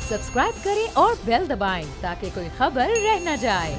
Subscribe करें और bell दबाएं ताकि कोई खबर रह न जाए।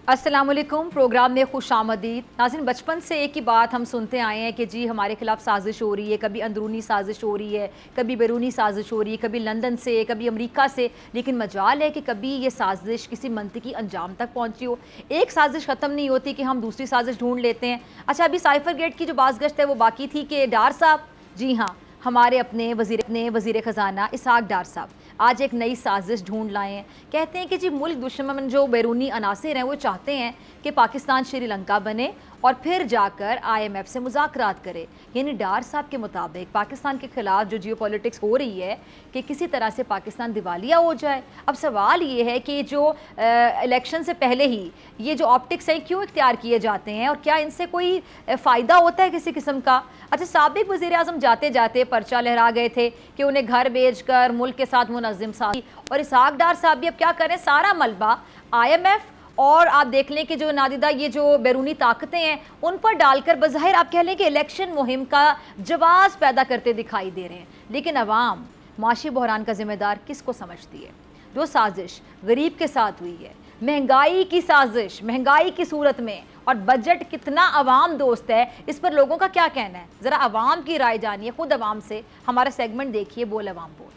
अस्सलामुअलैकुम। प्रोग्राम में खुशामदीद। नाज़रीन, बचपन से एक ही बात हम सुनते आए हैं कि जी हमारे खिलाफ साजिश हो रही है, कभी अंदरूनी साजिश हो रही है, कभी बैरूनी साजिश हो रही है, कभी लंदन से, कभी अमेरिका से, लेकिन मजाल है कि कभी ये साजिश किसी मंतकी अंजाम तक पहुंची हो। एक साजिश ख़त्म नहीं होती कि हम दूसरी साजिश ढूंढ लेते हैं। अच्छा, अभी साइफर गेट की जो बाज़गश्त है वो बाकी थी कि डार साहब, जी हाँ, हमारे अपने वज़ीर ख़जाना इसहाक डार साहब आज एक नई साजिश ढूंढ लाए हैं। कहते हैं कि जी मुल्क दुश्मन जो बैरूनी अनासिर हैं वो चाहते हैं कि पाकिस्तान श्रीलंका बने और फिर जाकर IMF से मुज़ाकरात करे। यानी डार साहब के मुताबिक पाकिस्तान के ख़िलाफ़ जो जियोपॉलिटिक्स हो रही है कि किसी तरह से पाकिस्तान दिवालिया हो जाए। अब सवाल ये है कि जो इलेक्शन से पहले ही ये जो ऑप्टिक्स हैं क्यों इख्तियार किए जाते हैं और क्या इनसे कोई फ़ायदा होता है किसी किस्म का। अच्छा, साबिक वज़ीर आज़म जाते जाते पर्चा लहरा गए थे कि उन्हें घर बेच कर मुल्क के साथ मुनज़्ज़िम साथी, और इसहाक डार साहब भी अब क्या करें, सारा मलबा IMF और आप देख लें कि जो नादिदा ये जो बैरूनी ताकतें हैं उन पर डालकर बज़ाहिर आप कह लें कि इलेक्शन मुहिम का जवाब पैदा करते दिखाई दे रहे हैं। लेकिन अवाम माशी बहरान का जिम्मेदार किसको समझती है? जो साजिश गरीब के साथ हुई है, महंगाई की साजिश, महंगाई की सूरत में, और बजट कितना अवाम दोस्त है, इस पर लोगों का क्या कहना है? ज़रा अवाम की राय जानिए खुद अवाम से। हमारा सेगमेंट देखिए, बोल अवाम बोल।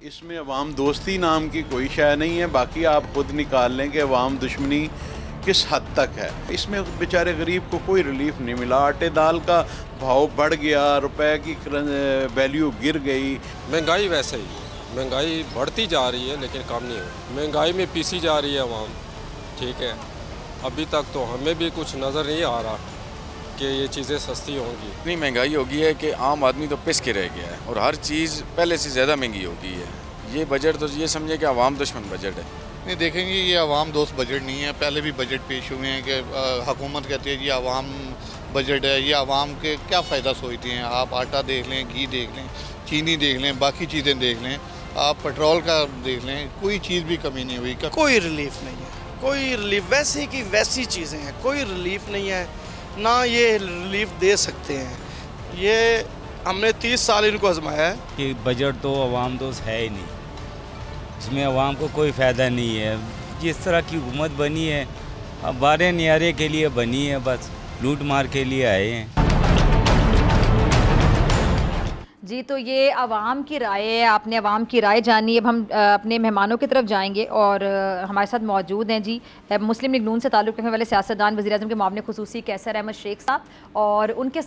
इसमें अवाम दोस्ती नाम की कोई शय नहीं है। बाकी आप खुद निकाल लें कि अवाम दुश्मनी किस हद तक है। इसमें बेचारे गरीब को कोई रिलीफ नहीं मिला। आटे दाल का भाव बढ़ गया, रुपए की वैल्यू गिर गई। महंगाई वैसे ही, महंगाई बढ़ती जा रही है लेकिन कम नहीं हो। महंगाई में पीसी जा रही है अवाम, ठीक है। अभी तक तो हमें भी कुछ नज़र नहीं आ रहा कि ये चीज़ें सस्ती होंगी। इतनी महंगाई हो गई है कि आम आदमी तो पिस के रह गया है और हर चीज़ पहले से ज़्यादा महंगी हो गई है। ये बजट तो ये समझे कि आवाम दुश्मन बजट है। नहीं, देखेंगे ये आवाम दोस्त बजट नहीं है। पहले भी बजट पेश हुए हैं कि हुकूमत कहती है ये आवाम बजट है, ये आवाम के क्या फ़ायदा सोचती हैं। आप आटा देख लें, घी देख लें, चीनी देख लें, बाकी चीज़ें देख लें, आप पेट्रोल का देख लें, कोई चीज़ भी कमी नहीं हुई। कोई रिलीफ नहीं है, कोई रिलीफ, वैसी की वैसी चीज़ें हैं, कोई रिलीफ नहीं है, ना ये रिलीफ दे सकते हैं। ये हमने 30 साल इनको आजमाया है कि बजट तो अवाम दोस्त है ही नहीं, इसमें अवाम को कोई फ़ायदा नहीं है। जिस तरह की हुकूमत बनी है अब बारे नियारे के लिए बनी है, बस लूट मार के लिए आए हैं। जी, तो ये अवाम की राय है, आपने अवाम की राय जानी। अब हम अपने मेहमानों की तरफ जाएंगे और हमारे साथ मौजूद हैं जी मुस्लिम लीग नून से ताल्लुक़ रखने वाले सियासतदान वज़ीर आज़म के मामले खुसूसी कैसर अहमद शेख साहब, और उनके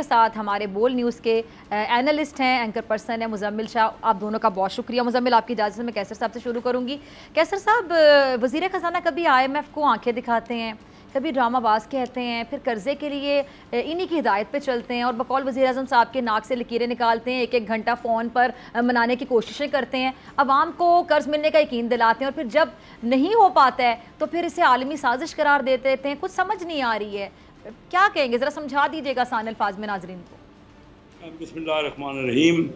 साथ हमारे बोल न्यूज़ के एनालिस्ट हैं, एंकर पर्सन है मुज़म्मिल शाह। आप दोनों का बहुत शुक्रिया। मुज़म्मिल, आपकी इजाज़त से मैं कैसर साहब से शुरू करूँगी। कैसर साहब, वज़ीर ख़ज़ाना कभी IMF को आँखें दिखाते हैं, कभी ड्रामाबाज कहते हैं, फिर कर्ज़े के लिए इन्हीं की हिदायत पे चलते हैं और बकौल वज़ीर आज़म साहब के नाक से लकीरें निकालते हैं, एक एक घंटा फ़ोन पर मनाने की कोशिशें करते हैं, अवाम को कर्ज़ मिलने का यकीन दिलाते हैं, और फिर जब नहीं हो पाता है तो फिर इसे आलमी साजिश करार दे देते हैं। कुछ समझ नहीं आ रही है, क्या कहेंगे? ज़रा समझा दीजिएगा आसान अल्फाज में नाज़रीन को। बिस्मिल्लाहिर्रहमानिर्रहीम।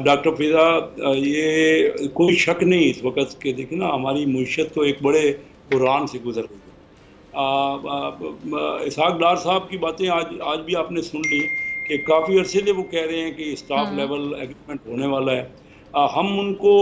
डॉक्टर फ़िज़ा, ये कोई शक नहीं इस वक्त के, देखिए ना, हमारी मुईशत तो एक बड़े कुरान से गुजर रही है। इसहाक डार साहब की बातें आज भी आपने सुन ली कि काफ़ी अरसे से वो कह रहे हैं कि स्टाफ लेवल एग्रीमेंट होने वाला है। हम उनको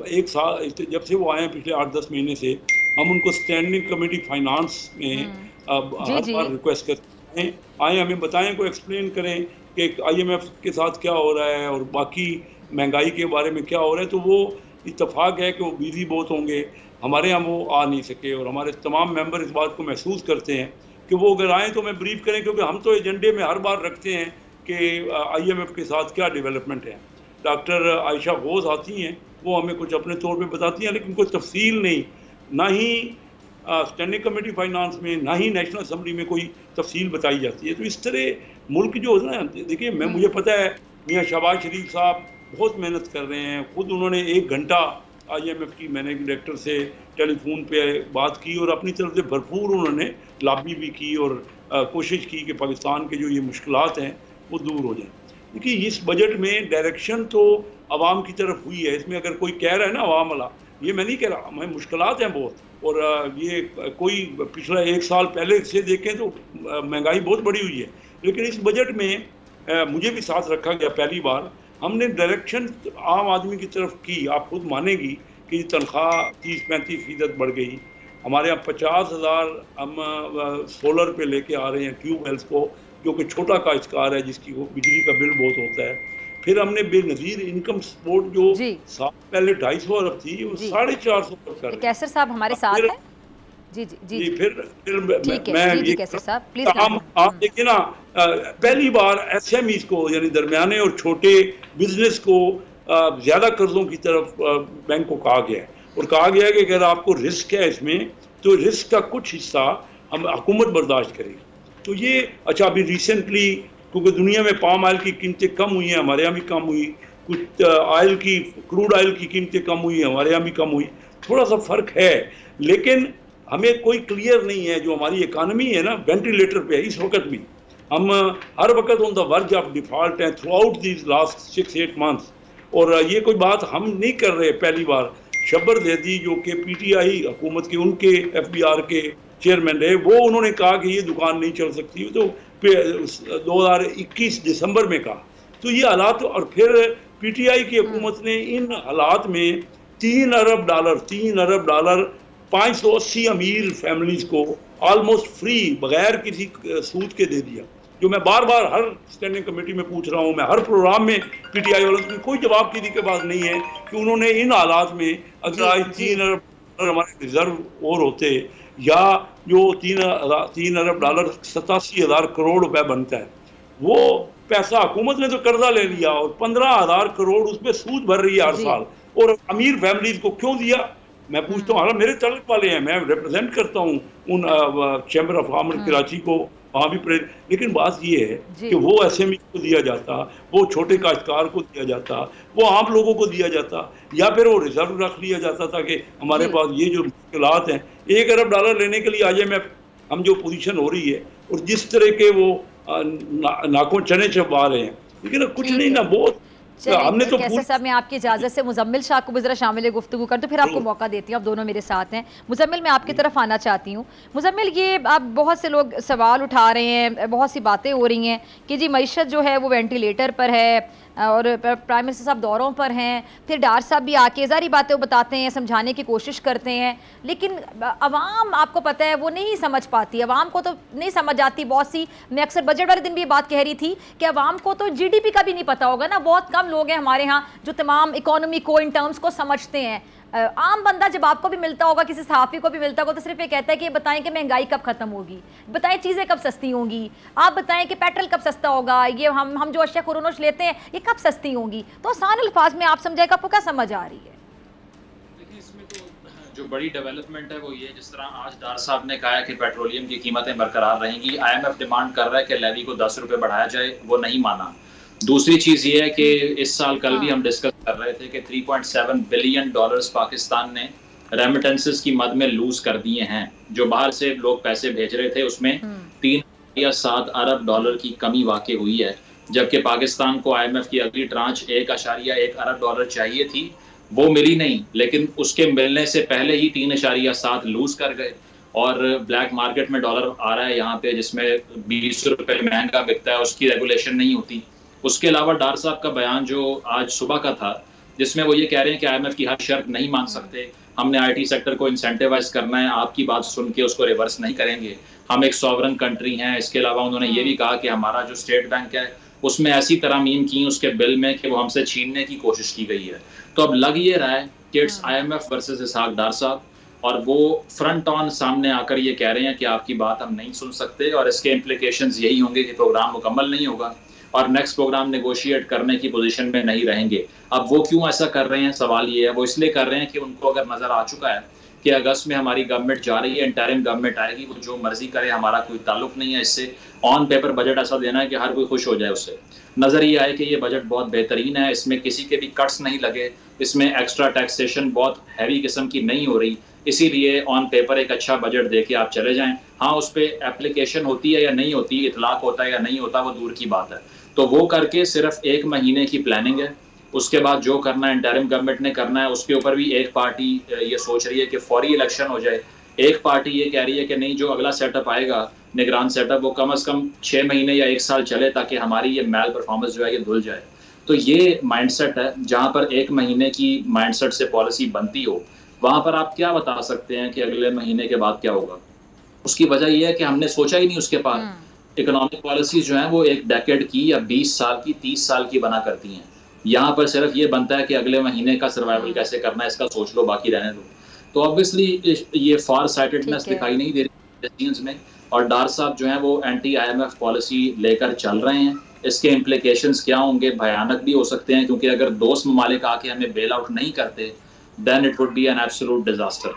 एक साल जब से वो आए हैं, पिछले 8-10 महीने से, हम उनको स्टैंडिंग कमेटी फाइनेंस में हर बार रिक्वेस्ट करते हैं आए, हमें बताएं, को एक्सप्लेन करें कि IMF के साथ क्या हो रहा है और बाकी महंगाई के बारे में क्या हो रहा है। तो वो इत्तफाक है कि वो बिजी बहुत होंगे, हमारे यहाँ वो आ नहीं सके, और हमारे तमाम मेंबर इस बात को महसूस करते हैं कि वो अगर आएँ तो हमें ब्रीफ करें, क्योंकि हम तो एजेंडे में हर बार रखते हैं कि IMF के साथ क्या डेवलपमेंट है। डॉक्टर आयशा गौस आती हैं, वो हमें कुछ अपने तौर पे बताती हैं, लेकिन कोई तफसील नहीं, ना ही स्टैंडिंग कमेटी फाइनेंस में, ना ही नेशनल असम्बली में कोई तफसील बताई जाती है। तो इस तरह मुल्क जो है ना, देखिए मुझे पता है मियाँ शहबाज शरीफ साहब बहुत मेहनत कर रहे हैं, खुद उन्होंने 1 घंटा IMF की मैनेजिंग डायरेक्टर से टेलीफोन पे बात की और अपनी तरफ से भरपूर उन्होंने लॉबी भी की और कोशिश की कि पाकिस्तान के जो ये मुश्किलात हैं वो दूर हो जाएं। देखिए इस बजट में डायरेक्शन तो आवाम की तरफ हुई है। इसमें अगर कोई कह रहा है ना आवाम वाला, ये मैं नहीं कह रहा, हमें मुश्किलात हैं बहुत, और ये कोई पिछला 1 साल पहले से देखें तो महंगाई बहुत बढ़ी हुई है। लेकिन इस बजट में मुझे भी साथ रखा गया, पहली बार हमने डायरेक्शन आम आदमी की तरफ की। आप खुद मानेगी कि तनख्वाह 30-35% बढ़ गई। हमारे यहाँ 50,000 हम सोलर पे लेके आ रहे हैं ट्यूबवेल्स को, जो कि छोटा काश्तकार है जिसकी वो बिजली का बिल बहुत होता है। फिर हमने बेनज़ीर इनकम सपोर्ट जो साल पहले 250 अरब थी वो 450 अरब कर। कैसर साहब हमारे साथ हैं। जी जी जी, फिर मैं ये कैसर साहब प्लीज आप देखिए ना, पहली बार SMEs को यानी दरमियाने और छोटे बिजनेस को ज़्यादा कर्जों की तरफ बैंक को कहा गया है, और कहा गया है कि अगर आपको रिस्क है इसमें तो रिस्क का कुछ हिस्सा हम हुकूमत बर्दाश्त करेगी। तो ये अच्छा, अभी रिसेंटली क्योंकि दुनिया में पाम ऑयल की कीमतें कम हुई हैं, हमारे यहाँ भी कम हुई, कुछ ऑयल की क्रूड ऑयल की कीमतें कम हुई, हमारे यहाँ भी कम हुई, थोड़ा सा फ़र्क है। लेकिन हमें कोई क्लियर नहीं है, जो हमारी इकानमी है ना वेंटिलेटर पे है इस वक्त भी। हम हर वक्त on the verge of default हैं throughout these last 6-8 months. और ये कोई बात हम नहीं कर रहे। पहली बार शब्बर ज़ैदी जो कि PTI हुकूमत के उनके FBR के चेयरमैन रहे, वो उन्होंने कहा कि ये दुकान नहीं चल सकती, तो 2021 दिसंबर में कहा। तो ये हालात, और फिर PTI की हुकूमत ने इन हालात में $3 अरब 580 अमीर फैमिलीज़ को ऑलमोस्ट फ्री बगैर किसी सूद के दे दिया। जो मैं बार बार हर स्टैंडिंग कमेटी में पूछ रहा हूँ, मैं हर प्रोग्राम में PTI वालों से कोई जवाब किसी के पास नहीं है कि उन्होंने इन हालात में अगर आज 3 अरब हमारे रिजर्व और होते, या जो 3 अरब डॉलर 87,000 करोड़ रुपए बनता है, वो पैसा हुकूमत ने तो कर्जा ले लिया और 15,000 करोड़ उस पर सूद भर रही है हर साल, और अमीर फैमिलीज को क्यों दिया? मैं पूछता हूँ, मेरे तलक वाले हैं, मैं रिप्रेजेंट करता हूँ उन चैम्बर ऑफ कॉमर्स कराची को, वहाँ भी लेकिन बात ये है कि वो SME को दिया जाता, वो छोटे काश्तकार को दिया जाता, वो आम लोगों को दिया जाता, या फिर वो रिजर्व रख लिया जाता था कि हमारे पास ये जो मुश्किलात हैं, $1 अरब लेने के लिए आज हम जो पोजीशन हो रही है, और जिस तरह के वो नाकों चने चबा रहे हैं, लेकिन कुछ नहीं ना, बहुत हमने तो कैसर साहब, मैं आपकी इजाज़त से मुजम्मिल शाह को भी ज़रा शामिल गुफ्तगू कर, तो फिर आपको मौका देती हूँ। आप दोनों मेरे साथ हैं। मुजम्मिल, मैं आपकी तरफ आना चाहती हूँ। मुजम्मिल, ये आप बहुत से लोग सवाल उठा रहे हैं, बहुत सी बातें हो रही हैं कि जी मईशत जो है वो वेंटिलेटर पर है, और प्राइम मिनिस्टर साहब दौरों पर हैं, फिर डार साहब भी आके सारी बातें बताते हैं, समझाने की कोशिश करते हैं, लेकिन अवाम आपको पता है वो नहीं समझ पाती। अवाम को तो नहीं समझ आती बहुत सी। मैं अक्सर बजट वाले दिन भी बात कह रही थी कि अवाम को तो GDP का भी नहीं पता होगा ना। बहुत कम लोग हैं हमारे यहाँ जो तमाम इकोनॉमी को इन टर्म्स को समझते हैं। आम बंदा जब आपको भी मिलता होगा, किसी सहाफ़ी को भी मिलता होगा, तो सिर्फ ये कहता है कि बताएं कि महंगाई कब ख़त्म होगी, बताएं चीज़ें कब सस्ती होंगी, आप बताएं कि पेट्रोल कब सस्ता होगा, ये हम जो अशिया खुरोनोश लेते हैं ये कब सस्ती होंगी। तो आसान अल्फाज में आप समझाएगा, आपको क्या समझ आ रही है? देखिए, इसमें तो जो बड़ी डेवलपमेंट है वो ये, जिस तरह आज डार साहब ने कहा है कि पेट्रोलियम की कीमतें बरकरार रहेंगी। IMF डिमांड कर रहा है कि लेवी को 10 रुपये बढ़ाया जाए, वो नहीं माना। दूसरी चीज़ ये है कि इस साल कल भी हम डिस्कस कर रहे थे कि $3.7 बिलियन पाकिस्तान ने रेमिटेंसेस की मद में लूज कर दिए हैं। जो बाहर से लोग पैसे भेज रहे थे उसमें $3.7 अरब की कमी वाक़ई हुई है, जबकि पाकिस्तान को IMF की अगली ट्रांच $1.1 अरब चाहिए थी, वो मिली नहीं। लेकिन उसके मिलने से पहले ही 3.7 लूज कर गए, और ब्लैक मार्केट में डॉलर आ रहा है यहाँ पे, जिसमें 20 रुपये महंगा बिकता है, उसकी रेगुलेशन नहीं होती। उसके अलावा डार साहब का बयान जो आज सुबह का था, जिसमें वो ये कह रहे हैं कि IMF की हर शर्त नहीं मान सकते, हमने IT सेक्टर को इंसेंटिवाइज करना है, आपकी बात सुन के उसको रिवर्स नहीं करेंगे, हम एक सॉवरन कंट्री हैं। इसके अलावा उन्होंने ये भी कहा कि हमारा जो स्टेट बैंक है उसमें ऐसी तरमीम की उसके बिल में कि वो हमसे छीनने की कोशिश की गई है। तो अब लग ये रहा है कि इट्स IMF वर्सेस इसहाक डार साहब, और वो फ्रंट ऑन सामने आकर ये कह रहे हैं कि आपकी बात हम नहीं सुन सकते, और इसके इम्प्लीकेशंस यही होंगे कि प्रोग्राम मुकम्मल नहीं होगा और नेक्स्ट प्रोग्राम नेगोशिएट करने की पोजीशन में नहीं रहेंगे। अब वो क्यों ऐसा कर रहे हैं, सवाल ये है। वो इसलिए कर रहे हैं कि उनको अगर नज़र आ चुका है कि अगस्त में हमारी गवर्नमेंट जा रही है, इंटरिम गवर्नमेंट आएगी, वो जो मर्जी करे, हमारा कोई ताल्लुक नहीं है इससे। ऑन पेपर बजट ऐसा देना है कि हर कोई खुश हो जाए उससे। नज़र ये आए कि ये बजट बहुत बेहतरीन है, इसमें किसी के भी कट्स नहीं लगे, इसमें एक्स्ट्रा टैक्सेशन बहुत हैवी किस्म की नहीं हो रही, इसीलिए ऑन पेपर एक अच्छा बजट दे के आप चले जाएं। हाँ, उस पर एप्लीकेशन होती है या नहीं होती, इतलाक होता है या नहीं होता, वो दूर की बात है। तो वो करके सिर्फ 1 महीने की प्लानिंग है। उसके बाद जो करना है इंटरिम गवर्नमेंट ने करना है, उसके ऊपर भी एक पार्टी ये सोच रही है कि फौरी इलेक्शन हो जाए, एक पार्टी ये कह रही है कि नहीं, जो अगला सेटअप आएगा निगरान सेटअप, वो कम से कम 6 महीने या 1 साल चले ताकि हमारी ये मैल परफॉर्मेंस जो है ये धुल जाए। तो ये माइंडसेट है, जहाँ पर 1 महीने की माइंडसेट से पॉलिसी बनती हो, वहाँ पर आप क्या बता सकते हैं कि अगले महीने के बाद क्या होगा? उसकी वजह यह है कि हमने सोचा ही नहीं उसके पास। इकोनॉमिक पॉलिसीज जो हैं वो 1 डेकेड की या 20 साल की, 30 साल की बना करती हैं। यहाँ पर सिर्फ ये बनता है कि अगले महीने का सर्वाइवल कैसे करना है, इसका सोच लो, बाकी रहने दो। तो ऑब्वियसली ये फार साइटेडनेस दिखाई नहीं दे रही डिसीजंस में, और डार साहब जो हैं वो एंटी IMF पॉलिसी लेकर चल रहे हैं। इसके इम्प्लीकेशंस क्या होंगे, भयानक भी हो सकते हैं, क्योंकि अगर दोस्त ममालिक आके हमें बेल आउट नहीं करते, then it would be an absolute disaster.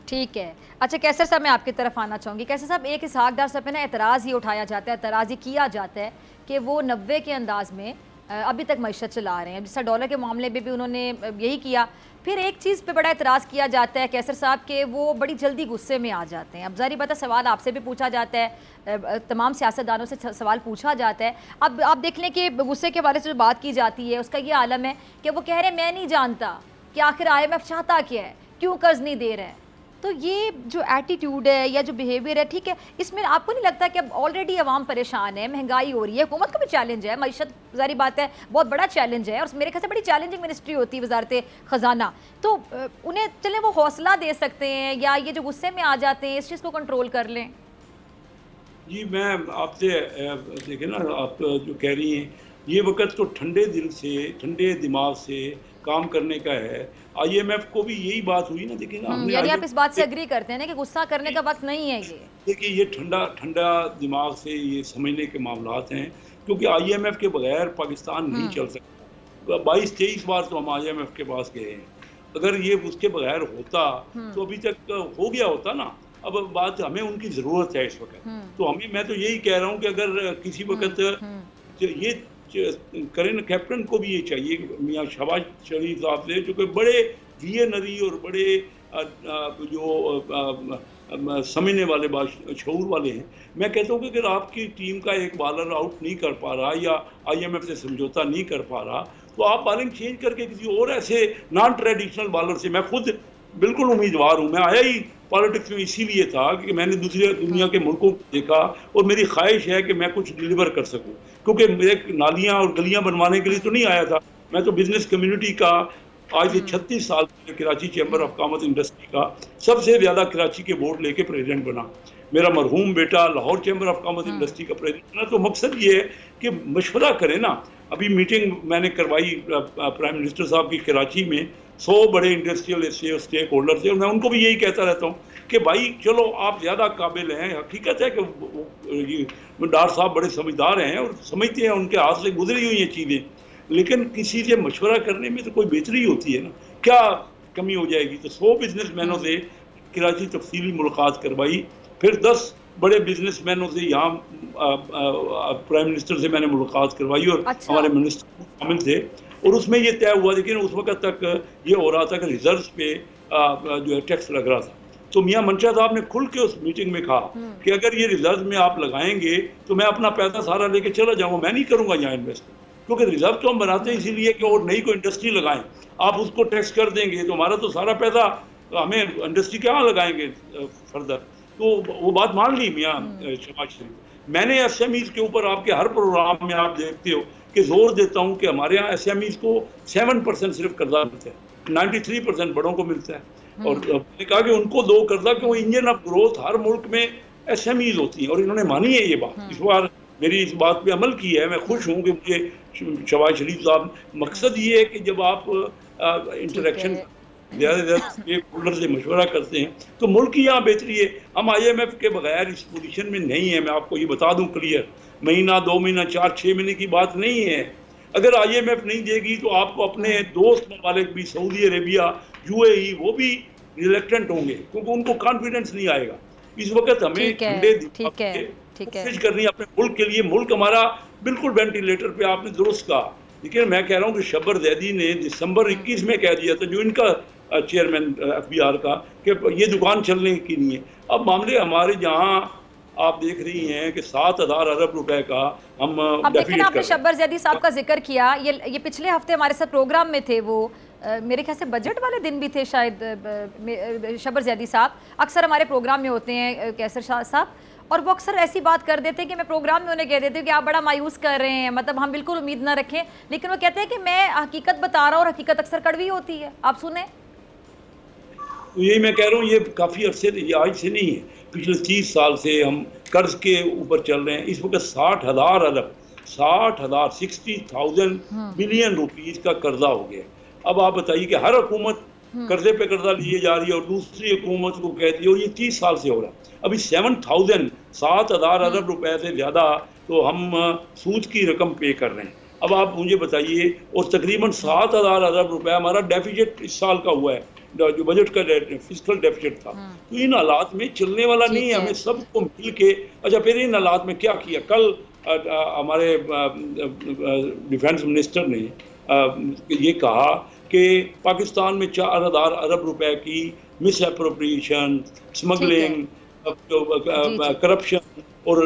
ठीक है, अच्छा कैसर साहब, मैं आपकी तरफ आना चाहूँगी। कैसर साहब, एक इसहाक डार साहब पे ना एतराज़ ये उठाया जाता है, एतराज़ ये किया जाता है कि वो 90 के अंदाज़ में अभी तक मईशत चला रहे हैं। जैसा डॉलर के मामले में भी उन्होंने यही किया। फिर एक चीज़ पे बड़ा एतराज़ किया जाता है कैसर साहब के वो बड़ी जल्दी गुस्से में आ जाते हैं। अब ज़ाहिर बात है, सवाल आपसे भी पूछा जाता है, तमाम सियासतदानों से सवाल पूछा जाता है। अब आप देख लें कि गुस्से के बारे से जो बात की जाती है उसका ये आलम है कि वो कह रहे हैं मैं नहीं जानता कि आखिर IMF चाहता क्या है, क्यों कर्ज नहीं दे रहा है। तो ये जो एटीट्यूड है या जो बिहेवियर है, ठीक है, इसमें आपको नहीं लगता कि अब ऑलरेडी अवाम परेशान है, महंगाई हो रही है, हुकूमत का भी चैलेंज है, मईशत ज़ाहिर बात है बहुत बड़ा चैलेंज है, और मेरे ख्याल से बड़ी चैलेंजिंग मिनिस्ट्री होती है वजारत ख़जाना, तो उन्हें चलें वो हौसला दे सकते हैं या ये जो गुस्से में आ जाते हैं इस चीज़ को कंट्रोल कर लें? जी, मैं आपसे देखें ना, आप जो कह रही हैं ये वक्त तो ठंडे दिल से, ठंडे दिमाग से काम करने का है। IMF को भी यही बात हुई ना, देखिए ना, यानी आप इस बात से एग्री करते हैं ना कि गुस्सा करने का वक्त नहीं है ये? देखिए, ये ठंडा दिमाग से ये समझने के मामलात हैं, क्योंकि IMF के बगैर पाकिस्तान नहीं चल सकता। 22-23 बार तो हम IMF के पास गए हैं। अगर ये उसके बगैर होता तो अभी तक हो गया होता ना। अब बात हमें उनकी ज़रूरत है इस वक्त, तो हमें, मैं तो यही कह रहा हूँ कि अगर किसी वक्त ये करें, कैप्टन को भी ये चाहिए, मियाँ शहबाज शरीफ साहब से, जो कि बड़े विजनरी और बड़े जो समझने वाले शऊर वाले हैं। मैं कहता हूँ कि अगर आपकी टीम का एक बॉलर आउट नहीं कर पा रहा या IMF से समझौता नहीं कर पा रहा, तो आप बॉलिंग चेंज करके किसी और ऐसे नॉन ट्रेडिशनल बॉलर से, मैं खुद बिल्कुल उम्मीदवार हूँ, मैं आया ही पॉलिटिक्स में इसीलिए था कि मैंने दूसरे दुनिया के मुल्कों को देखा और मेरी ख्वाहिश है कि मैं कुछ डिलीवर कर सकूं, क्योंकि मेरे नालियां और गलियां बनवाने के लिए तो नहीं आया था। मैं तो बिजनेस कम्युनिटी का आज से 36 साल पहले Karachi chamber of commerce industry का सबसे ज़्यादा कराची के बोर्ड लेके प्रेसिडेंट बना। मेरा मरहूम बेटा Lahore chamber of commerce industry का प्रेसिडेंट बना। तो मकसद ये है कि मशवरा करें ना। अभी मीटिंग मैंने करवाई प्राइम मिनिस्टर साहब की कराची में, 100 बड़े इंडस्ट्रियल स्टेक होल्डर थे, और मैं उनको भी यही कहता रहता हूँ कि भाई चलो आप ज़्यादा काबिल हैं। हकीकत है कि डार साहब बड़े समझदार हैं और समझते हैं, उनके हाथ से गुजरी हुई हैं चीज़ें, लेकिन किसी से मशवरा करने में तो कोई बेहतरी होती है ना, क्या कमी हो जाएगी। तो 100 बिजनेसमैनों से कराची तफसीली मुलाकात करवाई, फिर 10 बड़े बिजनेसमैनों से यहाँ प्राइम मिनिस्टर से मैंने मुलाकात करवाई, और हमारे मिनिस्टर शामिल थे, और उसमें ये तय हुआ, लेकिन उस वक्त तक ये हो रहा था कि रिजर्व पे जो है टैक्स लग रहा था। तो मियाँ मंशा साहब ने खुल के उस मीटिंग में कहा कि अगर ये रिजर्व में आप लगाएंगे तो मैं अपना पैसा सारा लेके चला जाऊँगा, मैं नहीं करूँगा यहाँ इन्वेस्ट, क्योंकि रिजर्व तो हम बनाते हैं इसीलिए कि और नई कोई इंडस्ट्री लगाएं। आप उसको टैक्स कर देंगे तो हमारा तो सारा पैसा हमें इंडस्ट्री कहाँ लगाएंगे फर्दर। तो वो बात मान ली मियाँ शहबाज शरीफ। मैंने SMEs के ऊपर आपके हर प्रोग्राम में आप देखते हो कि जोर देता हूँ कि हमारे यहाँ SMEs को 7% सिर्फ कर्जा मिलता है, 93% बड़ों को मिलता है। और मैंने कहा कि उनको दो कर्जा, कि वो इंजन ऑफ ग्रोथ हर मुल्क में SMEs होती हैं, और इन्होंने मानी है ये बात। इस बार मेरी इस बात पे अमल की है। मैं खुश हूँ कि मुझे शहबाज शरीफ साहब, मकसद ये है कि जब आप इंटरेक्शन ज़्यादा स्टेक होल्डर से मशवरा करते हैं तो मुल्क की यहाँ बेहतरी है। हम IMF के बगैर इस पोजीशन में नहीं है। मैं आपको ये बता दूँ क्लियर, महीना 2 महीना 4-6 महीने की बात नहीं है। अगर IMF नहीं देगी तो आपको अपने दोस्त ममालिक भी, सऊदी अरेबिया, UAE, वो भी रिलेक्टेंट होंगे, क्योंकि उनको कॉन्फिडेंस नहीं आएगा। इस वक्त हमें ठंडे कोशिश करनी है अपने मुल्क के लिए। मुल्क हमारा बिल्कुल वेंटिलेटर पे, आपने दुरुस्त कहा। लेकिन मैं कह रहा हूँ कि शब्बर जैदी ने दिसंबर 21 में कह दिया था, जो इनका चेयरमैन FBR का, कि ये दुकान चलने की नहीं है। अब मामले हमारे जहाँ आप देख रही हैं कि 7,000 अरब रुपए का हम अब देखिए ना, आपने शब्बर ज़ैदी साहब का जिक्र किया, ये पिछले हफ्ते हमारे साथ प्रोग्राम में थे, वो मेरे ख्याल से बजट वाले दिन भी थे शायद, शब्बर ज़ैदी साहब अक्सर हमारे प्रोग्राम में होते हैं, कैसर शाह साहब, और वो अक्सर ऐसी बात कर देते हैं कि मैं प्रोग्राम में उन्हें कह देती हूँ कि आप बड़ा मायूस कर रहे हैं, मतलब हम बिल्कुल उम्मीद ना रखें, लेकिन वो कहते हैं कि मैं हकीकत बता रहा हूँ और हकीकत अक्सर कड़वी होती है। आप सुने। तो यही मैं कह रहा हूँ, ये काफ़ी अरसे, ये आज से नहीं है, पिछले 30 साल से हम कर्ज के ऊपर चल रहे हैं। इस वक्त 60,000 अरब 60,000 बिलियन रुपीस का कर्जा हो गया। अब आप बताइए कि हर हुकूमत कर्जे पे कर्जा लिए जा रही है और दूसरी हुकूमत को कहती है, और ये 30 साल से हो रहा है। अभी 7,000 अरब रुपए से ज़्यादा तो हम सूद की रकम पे कर रहे हैं। अब आप मुझे बताइए, और तकरीबन 7,000 अरब रुपए हमारा डेफिसिट इस साल का हुआ है, जो बजट का फिस्कल डेफिसिट था। तो इन हालात में चलने वाला नहीं है, हमें सबको मिल के। अच्छा, फिर इन हालात में क्या किया? कल हमारे डिफेंस मिनिस्टर ने ये कहा कि पाकिस्तान में 4,000 अरब रुपए की मिस अप्रोप्रिएशन, स्मगलिंग, करप्शन और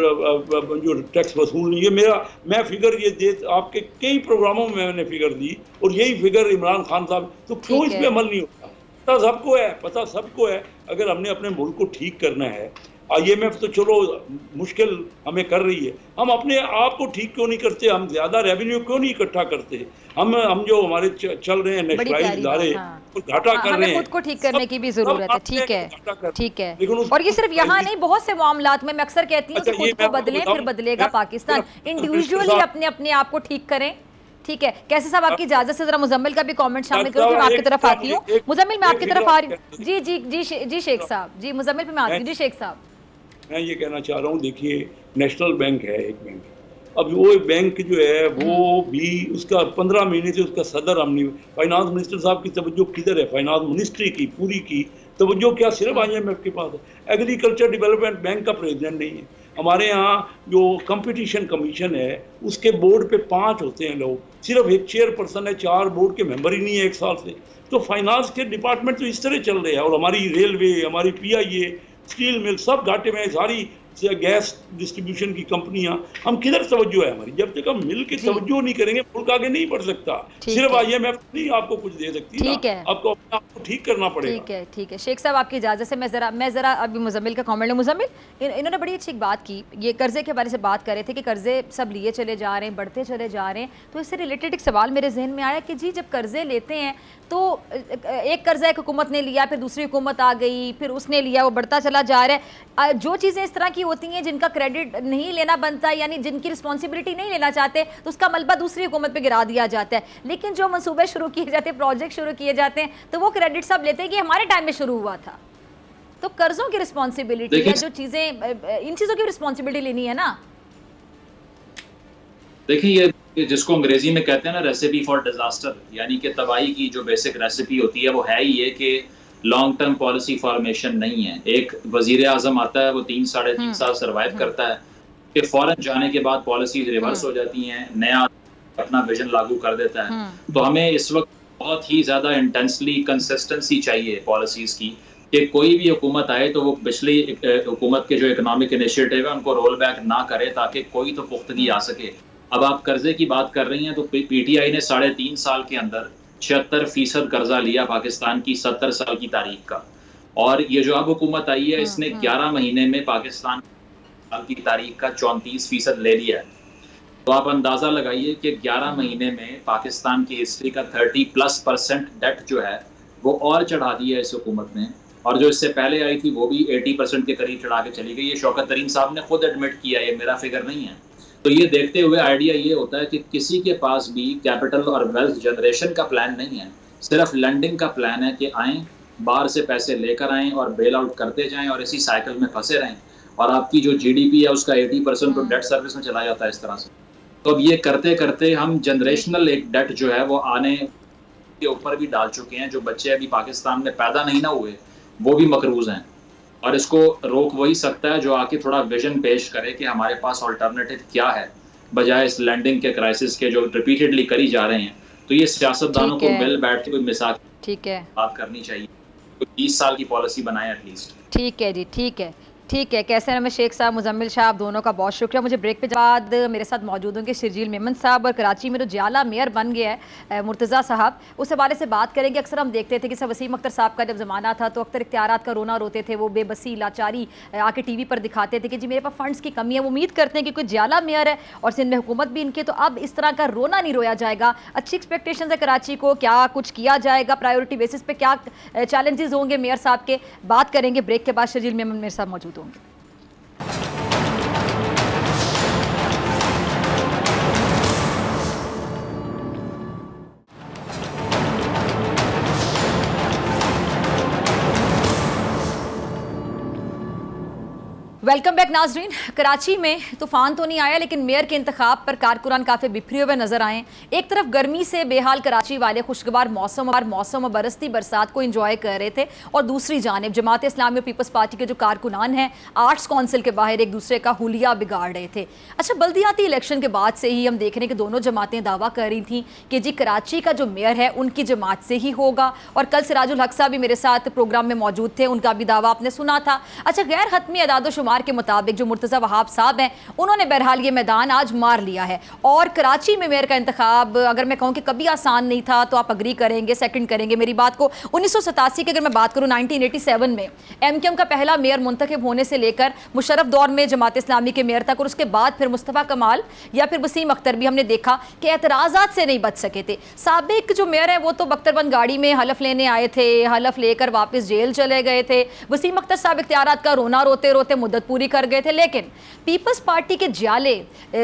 जो टैक्स वसूल, ये मैं फिगर ये दे आपके कई प्रोग्रामों में मैंने फिगर दी, और यही फिगर इमरान खान साहब, तो क्यों इस पे अमल नहीं होता? पता सबको है। अगर हमने अपने मुल्क को ठीक करना है, IMF तो चलो मुश्किल हमें कर रही है, हम अपने आप को ठीक क्यों नहीं करते? हम ज्यादा रेवेन्यू क्यों नहीं इकट्ठा करते? हम जो हमारे चल रहे हैं नेशनलाइज्ड इदारे, घाटा कर रहे हैं, खुद को ठीक करने की भी जरूरत है। ठीक है। और ये सिर्फ यहाँ नहीं, बहुत से मामलात में मैं अक्सर कहती हूँ कि खुद को बदलें, फिर बदलेगा पाकिस्तान। इंडिविजुअली अपने आप को ठीक करें। ठीक है, कैसे साहब, आपकी इजाजत से जरा मुजम्मिल का भी कमेंट शामिल करूँ, मैं आपकी तरफ आती हूँ। मुजम्मिल, मैं आपकी तरफ आ रही हूँ। जी शेख साहब, जी मुजम्मिल पे मैं आती हूँ। जी शेख साहब, मैं ये कहना चाह रहा हूँ, देखिए नेशनल बैंक है एक बैंक, अब वो बैंक जो है वो भी, उसका 15 महीने से उसका सदर हमने, फाइनेंस मिनिस्टर साहब की तवज्जो किधर है? फाइनेंस मिनिस्ट्री की पूरी की तवज्जो क्या सिर्फ IMF के पास है? एग्रीकल्चर डेवलपमेंट बैंक का प्रेसिडेंट नहीं है। हमारे यहाँ जो कंपटीशन कमीशन है उसके बोर्ड पे 5 होते हैं लोग, सिर्फ एक चेयरपर्सन है, 4 बोर्ड के मेंबर ही नहीं है 1 साल से। तो फाइनेंस के डिपार्टमेंट तो इस तरह चल रहे हैं, और हमारी रेलवे, हमारी PIA, स्टील मिल सब घाटे में, सारी गैस डिस्ट्रीब्यूशन की कंपनियां, हम किधर तवज्जो है हमारी? जब तक हम मिल के तवज्जो नहीं करेंगे मुल्क आगे नहीं बढ़ सकता। सिर्फ IMF नहीं आपको कुछ दे सकती, ठीक है, आपको अपने आप को ठीक करना पड़ेगा। ठीक है शेख साहब, आपकी इजाजत से मैं जरा अभी मुजम्मिल का कमेंट लूं। मुजम्मिल, इन्होंने बड़ी अच्छी बात की, ये कर्जे के बारे से बात कर रहे थे कि कर्जे सब लिए चले जा रहे हैं, बढ़ते चले जा रहे हैं। तो इससे रिलेटेड एक सवाल मेरे जहन में आया कि जी जब कर्जे लेते हैं तो एक कर्जा एक हुकूमत ने लिया, फिर दूसरी हुकूमत आ गई, फिर उसने लिया, वो बढ़ता चला जा रहा है। जो चीज़ें इस तरह की होती हैं जिनका क्रेडिट नहीं लेना बनता, यानी जिनकी रिस्पॉन्सिबिलिटी नहीं लेना चाहते, तो उसका मलबा दूसरी हुकूमत पे गिरा दिया जाता है। लेकिन जो मंसूबे शुरू किए जाते हैं, प्रोजेक्ट शुरू किए जाते हैं, तो वो क्रेडिट सब लेते हैं कि हमारे टाइम में शुरू हुआ था। तो कर्जों की रिस्पॉन्सिबिलिटी है, जो चीज़ें, इन चीज़ों की रिस्पॉन्सिबिलिटी लेनी है ना। देखिए, ये जिसको अंग्रेजी में कहते हैं ना रेसिपी फॉर डिजास्टर, यानी कि तबाही की जो बेसिक रेसिपी होती है वो है ही ये कि लॉन्ग टर्म पॉलिसी फॉर्मेशन नहीं है। एक वजीर आजम आता है, वो 3-3.5 साल सर्वाइव करता है, कि फौरन जाने के बाद पॉलिसी रिवर्स हो जाती हैं, नया अपना विजन लागू कर देता है। तो हमें इस वक्त बहुत ही ज़्यादा इंटेंसली कंसिस्टेंसी चाहिए पॉलिसीज़ की, कि कोई भी हुकूमत आए तो वो पिछली हुकूमत के जो इकोनॉमिक इनिशिएटिव है उनको रोल बैक ना करे, ताकि कोई तो पुख्तगी आ सके। अब आप कर्जे की बात कर रही हैं, तो PTI ने 3.5 साल के अंदर 76% कर्जा लिया पाकिस्तान की 70 साल की तारीख का, और ये जो अब हुकूमत आई है इसने 11 महीने में पाकिस्तान की तारीख का 34% ले लिया है। तो आप अंदाज़ा लगाइए कि 11 महीने में पाकिस्तान की हिस्ट्री का 30+% डेट जो है वो और चढ़ा दिया है इस हुकूमत ने, और जो इससे पहले आई थी वो भी 80% के करीब चढ़ा के चली गई। ये शौकत तरीन साहब ने खुद एडमिट किया, ये मेरा फिगर नहीं है। तो ये देखते हुए आइडिया ये होता है कि किसी के पास भी कैपिटल और वेल्थ जनरेशन का प्लान नहीं है, सिर्फ लैंडिंग का प्लान है कि आएँ, बाहर से पैसे लेकर आएँ और बेल आउट करते जाएँ और इसी साइकिल में फंसे रहें, और आपकी जो GDP है उसका 80% तो डेट सर्विस में चला जाता है इस तरह से। तो अब ये करते करते हम जनरेशनल एक डेट जो है वो आने के ऊपर भी डाल चुके हैं। जो बच्चे अभी पाकिस्तान में पैदा नहीं ना हुए वो भी मकरूज हैं, और इसको रोक वही सकता है जो आके थोड़ा विजन पेश करे कि हमारे पास अल्टरनेटिव क्या है, बजाय इस लैंडिंग के क्राइसिस के जो रिपीटेडली करी जा रहे हैं। तो ये सियासतदानों को मिल बैठ के कोई मिसाल बात करनी चाहिए, 20 साल की पॉलिसी बनाए एटलीस्ट। ठीक है जी, ठीक है। ठीक है, कैसे हैं शेख साहब, मुजम्मिल साहब, आप दोनों का बहुत शुक्रिया। मुझे ब्रेक पे बाद मेरे साथ मौजूद होंगे शर्जील मेमन साहब और कराची में जो जियाला मेयर बन गया है मुर्तज़ा साहब, उस हवाले से बात करेंगे। अक्सर हम देखते थे कि सब वसीम अख्तर साहब का जब ज़माना था तो अख्तर इख्तियारात का रोना रोते थे, वो बेबसी लाचारी आके TV पर दिखाते थे कि जी मेरे पास फंड्स की कमी है। वो उम्मीद करते हैं कि कोई जियाला मेयर है और सिंध में हुकूमत भी इनकी, तो अब इस तरह का रोना नहीं रोया जाएगा। अच्छी एक्सपेक्टेशन है कराची को, क्या कुछ किया जाएगा, प्रायोरिटी बेसिस पे क्या चैलेंजेस होंगे मेयर साहब के, बात करेंगे ब्रेक के बाद। शर्जील मेमन मेरे साथ मौजूद होंगे। वेलकम बैक नाजरीन। कराची में तूफान तो नहीं आया लेकिन मेयर के इंतखाब पर कारकुनान काफ़ी बिखरे हुए नजर आए। एक तरफ गर्मी से बेहाल कराची वाले खुशगवार मौसम और बरसती बरसात को एंजॉय कर रहे थे और दूसरी जानिब जमात इस्लामी और पीपल्स पार्टी के जो कारकुनान हैं आर्ट्स काउंसिल के बाहर एक दूसरे का हुलिया बिगाड़ रहे थे। अच्छा, बल्दियाती इलेक्शन के बाद से ही हम देख रहे हैं कि दोनों जमातें दावा कर रही थी कि जी कराची का जो मेयर है उनकी जमात से ही होगा, और कल सिराजुल हक साहब भी मेरे साथ प्रोग्राम में मौजूद थे, उनका भी दावा आपने सुना था। अच्छा, गैर हतमी अदादोशुमार के मुताबिक जो मुर्तज़ा वहाब साहब हैं उन्होंने बहरहाल ये मैदान आज मार लिया है, और कराची में मेयर का इंतखाब अगर मैं कहूँ कि कभी आसान नहीं था तो आप अग्री करेंगे, सेकंड करेंगे मेरी बात को। 1987 की अगर मैं बात करूँ 1987 में MQM का पहला मेयर मुंतखब होने से लेकर मुशर्रफ दौर में जमात इस्लामी के मेयर तक, और उसके बाद फिर मुस्तफ़ा कमाल या फिर वसीम अख्तर भी हमने देखा कि एतराज़ात से नहीं बच सके थे। साबिक जो मेयर है वो तो बख्तरबंद गाड़ी में हलफ लेने आए थे, हलफ लेकर वापस जेल चले गए थे। वसीम अख्तर साहब इख्तियारात का रोना रोते रोते मुद्दत पूरी कर गए थे, लेकिन पीपल्स पार्टी के जियाले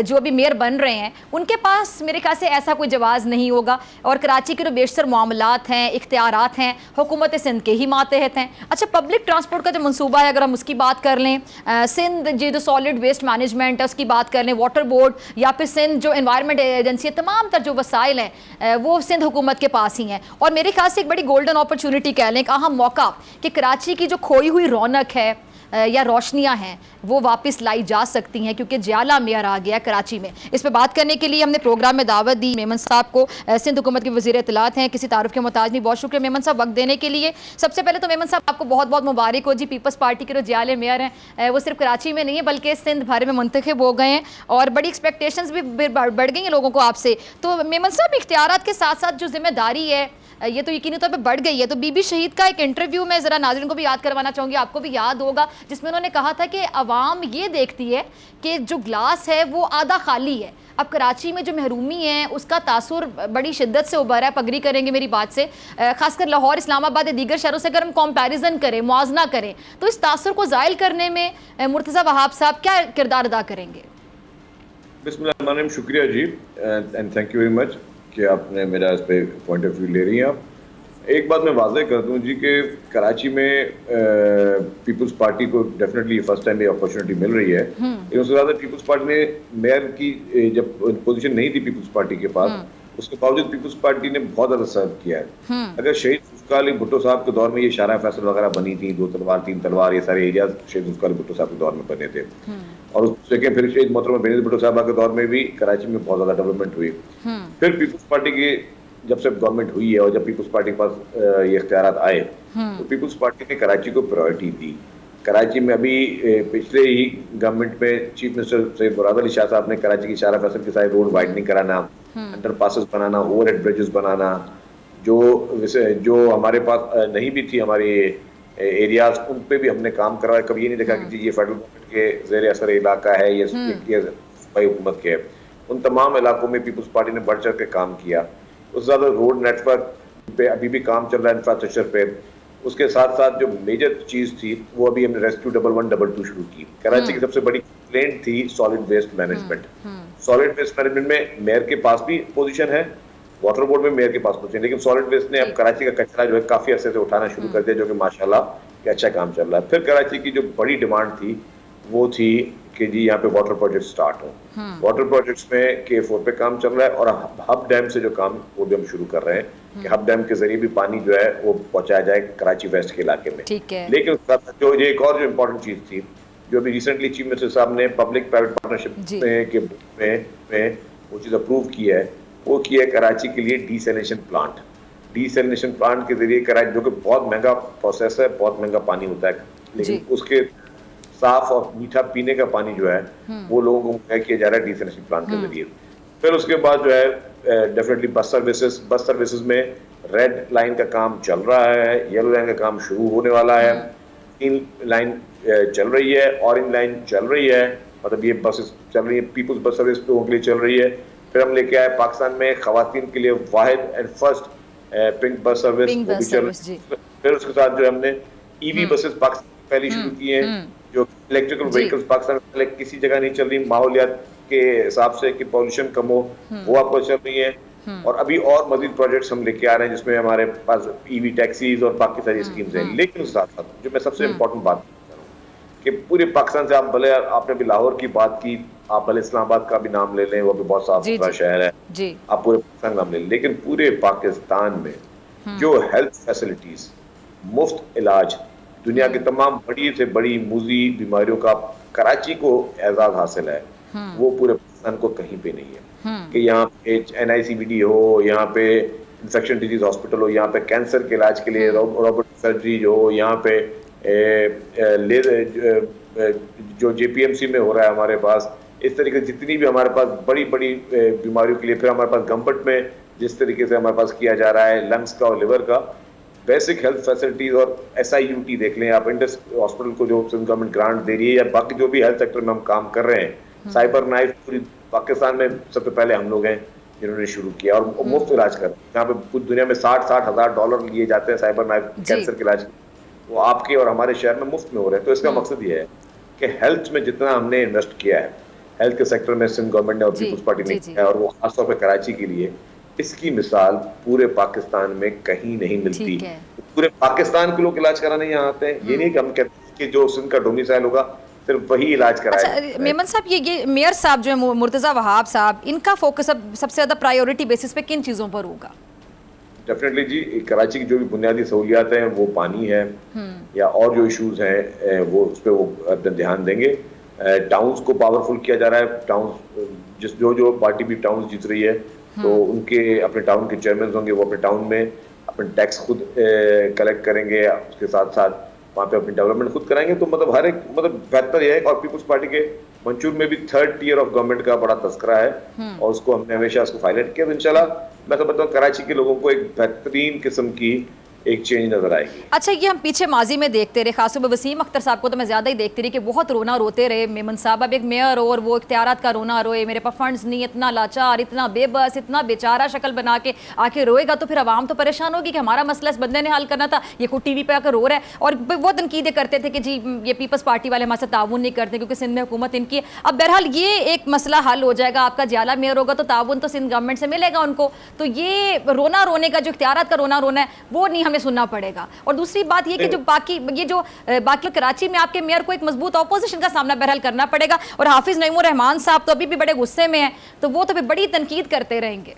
जो अभी मेयर बन रहे हैं उनके पास मेरे ख्याल से ऐसा कोई जवाब नहीं होगा, और कराची के जो बेशतर मामलात हैं, इख्तियारात हैं, हुकूमत सिंध के ही मातहत हैं। अच्छा, पब्लिक ट्रांसपोर्ट का जो मनसूबा है अगर हम उसकी बात कर लें, सिंध जो सॉलिड वेस्ट मैनेजमेंट है उसकी बात कर लें, वाटर बोर्ड या फिर सिंध जो एनवायरनमेंट एजेंसी है, तमाम तर जो वसाइल हैं वो सिंध हुकूमत के पास ही हैं, और मेरे ख्याल से एक बड़ी गोल्डन अपॉर्चुनिटी कह लें, एक अहम मौका कि कराची की जो खोई हुई रौनक है या रोशनियां हैं वो वापस लाई जा सकती हैं, क्योंकि जियाला मेयर आ गया कराची में। इस पर बात करने के लिए हमने प्रोग्राम में दावत दी मेमन साहब को, सिंध हुकूमत के वज़ीर इत्तलात हैं, किसी तारुफ के मोहताज नहीं। बहुत शुक्रिया मेमन साहब वक्त देने के लिए। सबसे पहले तो मेमन साहब आपको बहुत बहुत मुबारक हो जी, पीपल्स पार्टी के जो जियाले मेयर हैं वो सिर्फ कराची में नहीं है बल्कि सिंध भर में मुंतखब हो गए हैं, और बड़ी एक्सपेक्टेशंस भी बढ़ गई हैं लोगों को आपसे। तो मेमन साहब, इख्तियारात के साथ साथ जो जिम्मेदारी है ये तो यकीनी तौर पे बढ़ गई है। तो बीबी शहीद का एक इंटरव्यू मैं ज़रा नाज़रीन को भी याद करवाना चाहूँगी, आपको भी याद होगा, जिसमें उन्होंने कहा था कि अवाम ये देखती है कि जो ग्लास है वो आधा खाली है। अब कराची में जो महरूमी है उसका तासुर बड़ी शिद्दत से उभरा है, पगड़ी करेंगे मेरी बात से, खासकर लाहौर, इस्लामाबाद या दीगर शहरों से अगर हम कंपैरिजन करें, मुआवजना करें, तो इस तासुर को ज़ायल करने में मुर्तज़ा वहाब साहब क्या किरदार अदा करेंगे? बिस्मिल्लाह, शुक्रिया जी and thank you very much कि आपने मेरा इस पर पॉइंट ऑफ व्यू ले रही हैं आप। एक बात मैं वाज़ेह कर दूं जी कि कराची में पीपल्स पार्टी को डेफिनेटली फर्स्ट टाइम ये अपॉर्चुनिटी मिल रही है, लेकिन उसके बाद पीपल्स पार्टी ने मेयर की जब पोजीशन नहीं थी पीपल्स पार्टी के पास, उसके बावजूद पीपल्स पार्टी ने बहुत ज़्यादा सर्व किया है। अगर शहीद जुल्फ़िकार अली भुट्टो साहब के दौर में ये शारा फैसल वगैरह बनी थी, 2 तलवार 3 तलवार, ये सारे एरियाज शहीद जुल्फ़िकार अली भुट्टो साहब के दौर में बने थे, और उससे फिर शहीद मोहतरमा बेनज़ीर भुट्टो साहब के दौर में भी कराची में बहुत ज़्यादा डेवलपमेंट हुई। फिर पीपल्स पार्टी की जब से गवर्नमेंट हुई है और जब पीपल्स पार्टी के पास ये इख्तियारात आए तो पीपल्स पार्टी ने कराची को प्रायोरिटी दी। कराची में अभी पिछले ही गवर्नमेंट में चीफ मिनिस्टर सैयद मुराद अली शाह साहब ने कराची की शारा फैसल के सारे रोड वाइडनिंग कराना, अंडर पासेस बनाना, ओवरहेड ब्रिजेस बनाना, जो हमारे पास नहीं भी थी हमारे एरियाज, उन पे भी हमने काम करवाया। कभी ये नहीं देखा कि ये फेडरल गवर्नमेंट के ज़ेर असर इलाका है, ये सूबाई हुकूमत के है। उन तमाम इलाकों में पीपल्स पार्टी ने बढ़ चढ़ के काम किया। उससे ज़्यादा रोड नेटवर्क पे अभी भी काम चल रहा है, इंफ्रास्ट्रक्चर पे। उसके साथ साथ जो मेजर चीज़ थी वो अभी हमने रेस्क्यू 1112 शुरू की। कराची की सबसे बड़ी कंप्लेंट थी solid waste management. Solid waste management में मेयर के पास भी पोजीशन है, वाटर बोर्ड में मेयर के पास पोजीशन, लेकिन सॉलिड वेस्ट ने अब कराची का कचरा जो है काफ़ी अरसे से उठाना शुरू कर दिया, जो कि माशाल्लाह कि अच्छा काम चल रहा है। फिर कराची की जो बड़ी डिमांड थी वो थी कि जी यहाँ पे वाटर प्रोजेक्ट स्टार्ट हो। वाटर प्रोजेक्ट्स में K4 पे काम चल रहा है, और हब डैम से जो काम वो भी हम शुरू कर रहे हैं कि हब डैम के जरिए भी पानी जो है वो पहुंचाया जाए कराची वेस्ट के इलाके में। लेकिन जो ये एक और जो इम्पोर्टेंट चीज थी जो अभी रिसेंटली चीफ मिनिस्टर साहब ने पब्लिक प्राइवेट पार्टनरशिप में वो चीज़ अप्रूव की है, वो की है कराची के लिए डीसैलिनेशन प्लांट। डीसैलिनेशन प्लांट के जरिए कराची, जो कि बहुत महंगा प्रोसेस है, बहुत महंगा पानी होता है, लेकिन उसके साफ और मीठा पीने का पानी जो है वो लोगों को मुहैया किया जा रहा है डिसैलिनेशन प्लांट के जरिए। फिर उसके बाद जो है डेफिनेटली बस सर्विसेज में रेड लाइन का काम चल रहा है, येलो लाइन का काम शुरू होने वाला है, ग्रीन लाइन चल रही है, ऑरेंज लाइन चल रही है, मतलब ये बसेस चल रही है, पीपल्स बस सर्विस लोगों के लिए चल रही है। फिर हम लेके आए पाकिस्तान में खवातीन के लिए वाहिद and first pink bus service, वो भी चल रही है। फिर उसके साथ जो हमने ईवी बसेस पाकिस्तान में पहले शुरू की हैं, जो इलेक्ट्रिकल व्हीकल्स पाकिस्तान में पहले किसी जगह नहीं चल रही, माहौलियात के हिसाब से कि पॉल्यूशन कम हो, वो आपको चल रही है। और अभी और मजीद प्रोजेक्ट्स हम लेके आ रहे हैं जिसमें हमारे पास ईवी टैक्सीज और बाकी सारी स्कीम्स हैं। लेकिन साथ साथ जो मैं सबसे इम्पोर्टेंट बात कि पूरे पाकिस्तान से आप भले, आपने भी लाहौर की बात की, आप भले इस्लामाबाद का भी नाम ले लें, वो भी बहुत साफ सुथरा शहर है, आप पूरे पाकिस्तान का नाम ले लें, लेकिन पूरे पाकिस्तान में जो हेल्थ फैसिलिटीज, मुफ्त इलाज, दुनिया की तमाम बड़ी से बड़ी मूजी बीमारियों का कराची को एजाज हासिल है, वो पूरे पाकिस्तान को कहीं पे नहीं है। कि यहाँ पे NICVD हो, यहाँ पे इंफेक्शन डिजीज हॉस्पिटल हो, यहाँ पे कैंसर के इलाज के लिए रोबोटिक सर्जरी हो, यहाँ पे जो JPMC में हो रहा है हमारे पास, इस तरीके से जितनी भी हमारे पास बड़ी बड़ी बीमारियों के लिए, फिर हमारे पास गवर्नमेंट में जिस तरीके से हमारे पास किया जा रहा है लंग्स का और लिवर का बेसिक हेल्थ फैसिलिटीज, और SIUT देख लें आप, इंडस हॉस्पिटल को जो गवर्नमेंट ग्रांट दे रही है, या बाकी जो भी हेल्थ सेक्टर में हम काम कर रहे हैं, साइबर नाइफ पूरी पाकिस्तान में सबसे पहले हम लोग हैं जिन्होंने शुरू किया, और मुफ्त इलाज कर, जहाँ पे पूरी दुनिया में $60,000 $60,000 लिए जाते हैं साइबर नाइफ कैंसर के इलाज, वो आपके और हमारे शहर में मुफ्त में हो रहे हैं। तो इसका मकसद ये है कि हेल्थ में जितना हमने इन्वेस्ट किया है, हेल्थ के सेक्टर में सिंध गवर्नमेंट ने और पीपल्स पार्टी ने किया है, और वो खासतौर पर कराची के लिए, इसकी मिसाल पूरे पाकिस्तान में कहीं नहीं मिलती। पूरे पाकिस्तान के लोग इलाज कराने यहाँ आते हैं, ये नहीं कि हम कहते हैं कि जो सिंध का डोमिसाइल होगा सिर्फ वही इलाज कराए। अच्छा मेमन साहब, ये मेयर साहब जो है मुर्तज़ा वहाब साहब, इनका फोकस अब सबसे ज़्यादा प्रायोरिटी बेसिस पे किन चीज़ों पर होगा? डेफिनेटली जी, कराची की जो भी बुनियादी सहूलियात हैं, वो पानी है या और जो इश्यूज हैं वो उस पर वो ध्यान देंगे। टाउन्स को पावरफुल किया जा रहा है, टाउन्स जो पार्टी भी टाउन्स जीत रही है, तो उनके अपने टाउन के चेयरमैन होंगे, वो अपने टाउन में अपने टैक्स खुद कलेक्ट करेंगे, उसके साथ साथ वहाँ पे अपनी डेवलपमेंट खुद कराएंगे। तो मतलब हर एक मतलब बेहतर है। और पीपल्स पार्टी के मंशूर में भी 3rd टियर ऑफ गवर्नमेंट का बड़ा तस्करा है, और उसको हमने हमेशा उसको हाईलाइट किया। तो इंशाल्लाह मैं तो बताऊँ कराची के लोगों को एक बेहतरीन किस्म की एक चेंज नजर आएगी। अच्छा, ये हम पीछे माजी में देखते रहे, खासतौर पर वसीम अख्तर साहब को तो मैं ज़्यादा ही देखती रही कि बहुत रोना रोते रहे मेमन साहब। अब एक मेयर और वो इख्तियारात का रोना रोए, मेरे पास फंड्स नहीं, इतना लाचार, इतना बेबस, इतना बेचारा शक्ल बना के आके रोएगा, तो फिर आवाम तो परेशान होगी कि हमारा मसला इस बंदे ने हल करना था, ये खुद TV पे आकर रो रहा है। और वो तनकीदें करते थे कि जी ये पीपल्स पार्टी वाले हमारे साथ ताउन नहीं करते क्योंकि सिंध में हुकूमत इनकी है। अब बहरहाल ये एक मसला हल हो जाएगा, आपका जियाला मेयर होगा तो ताउन तो सिंध गवर्नमेंट से मिलेगा उनको, तो ये रोना रोने का जो इख्तियारात का रोना रोना है वो नहीं हमें सुनना पड़ेगा। और दूसरी बात ये कि जो बाकी कराची में आपके मेयर को एक मजबूत ऑपोजिशन का सामना बहरहाल करना पड़ेगा, और हाफिज नईमुर रहमान साहब तो अभी भी बड़े गुस्से में हैं, तो वो तो भी बड़ी तनकीद करते रहेंगे।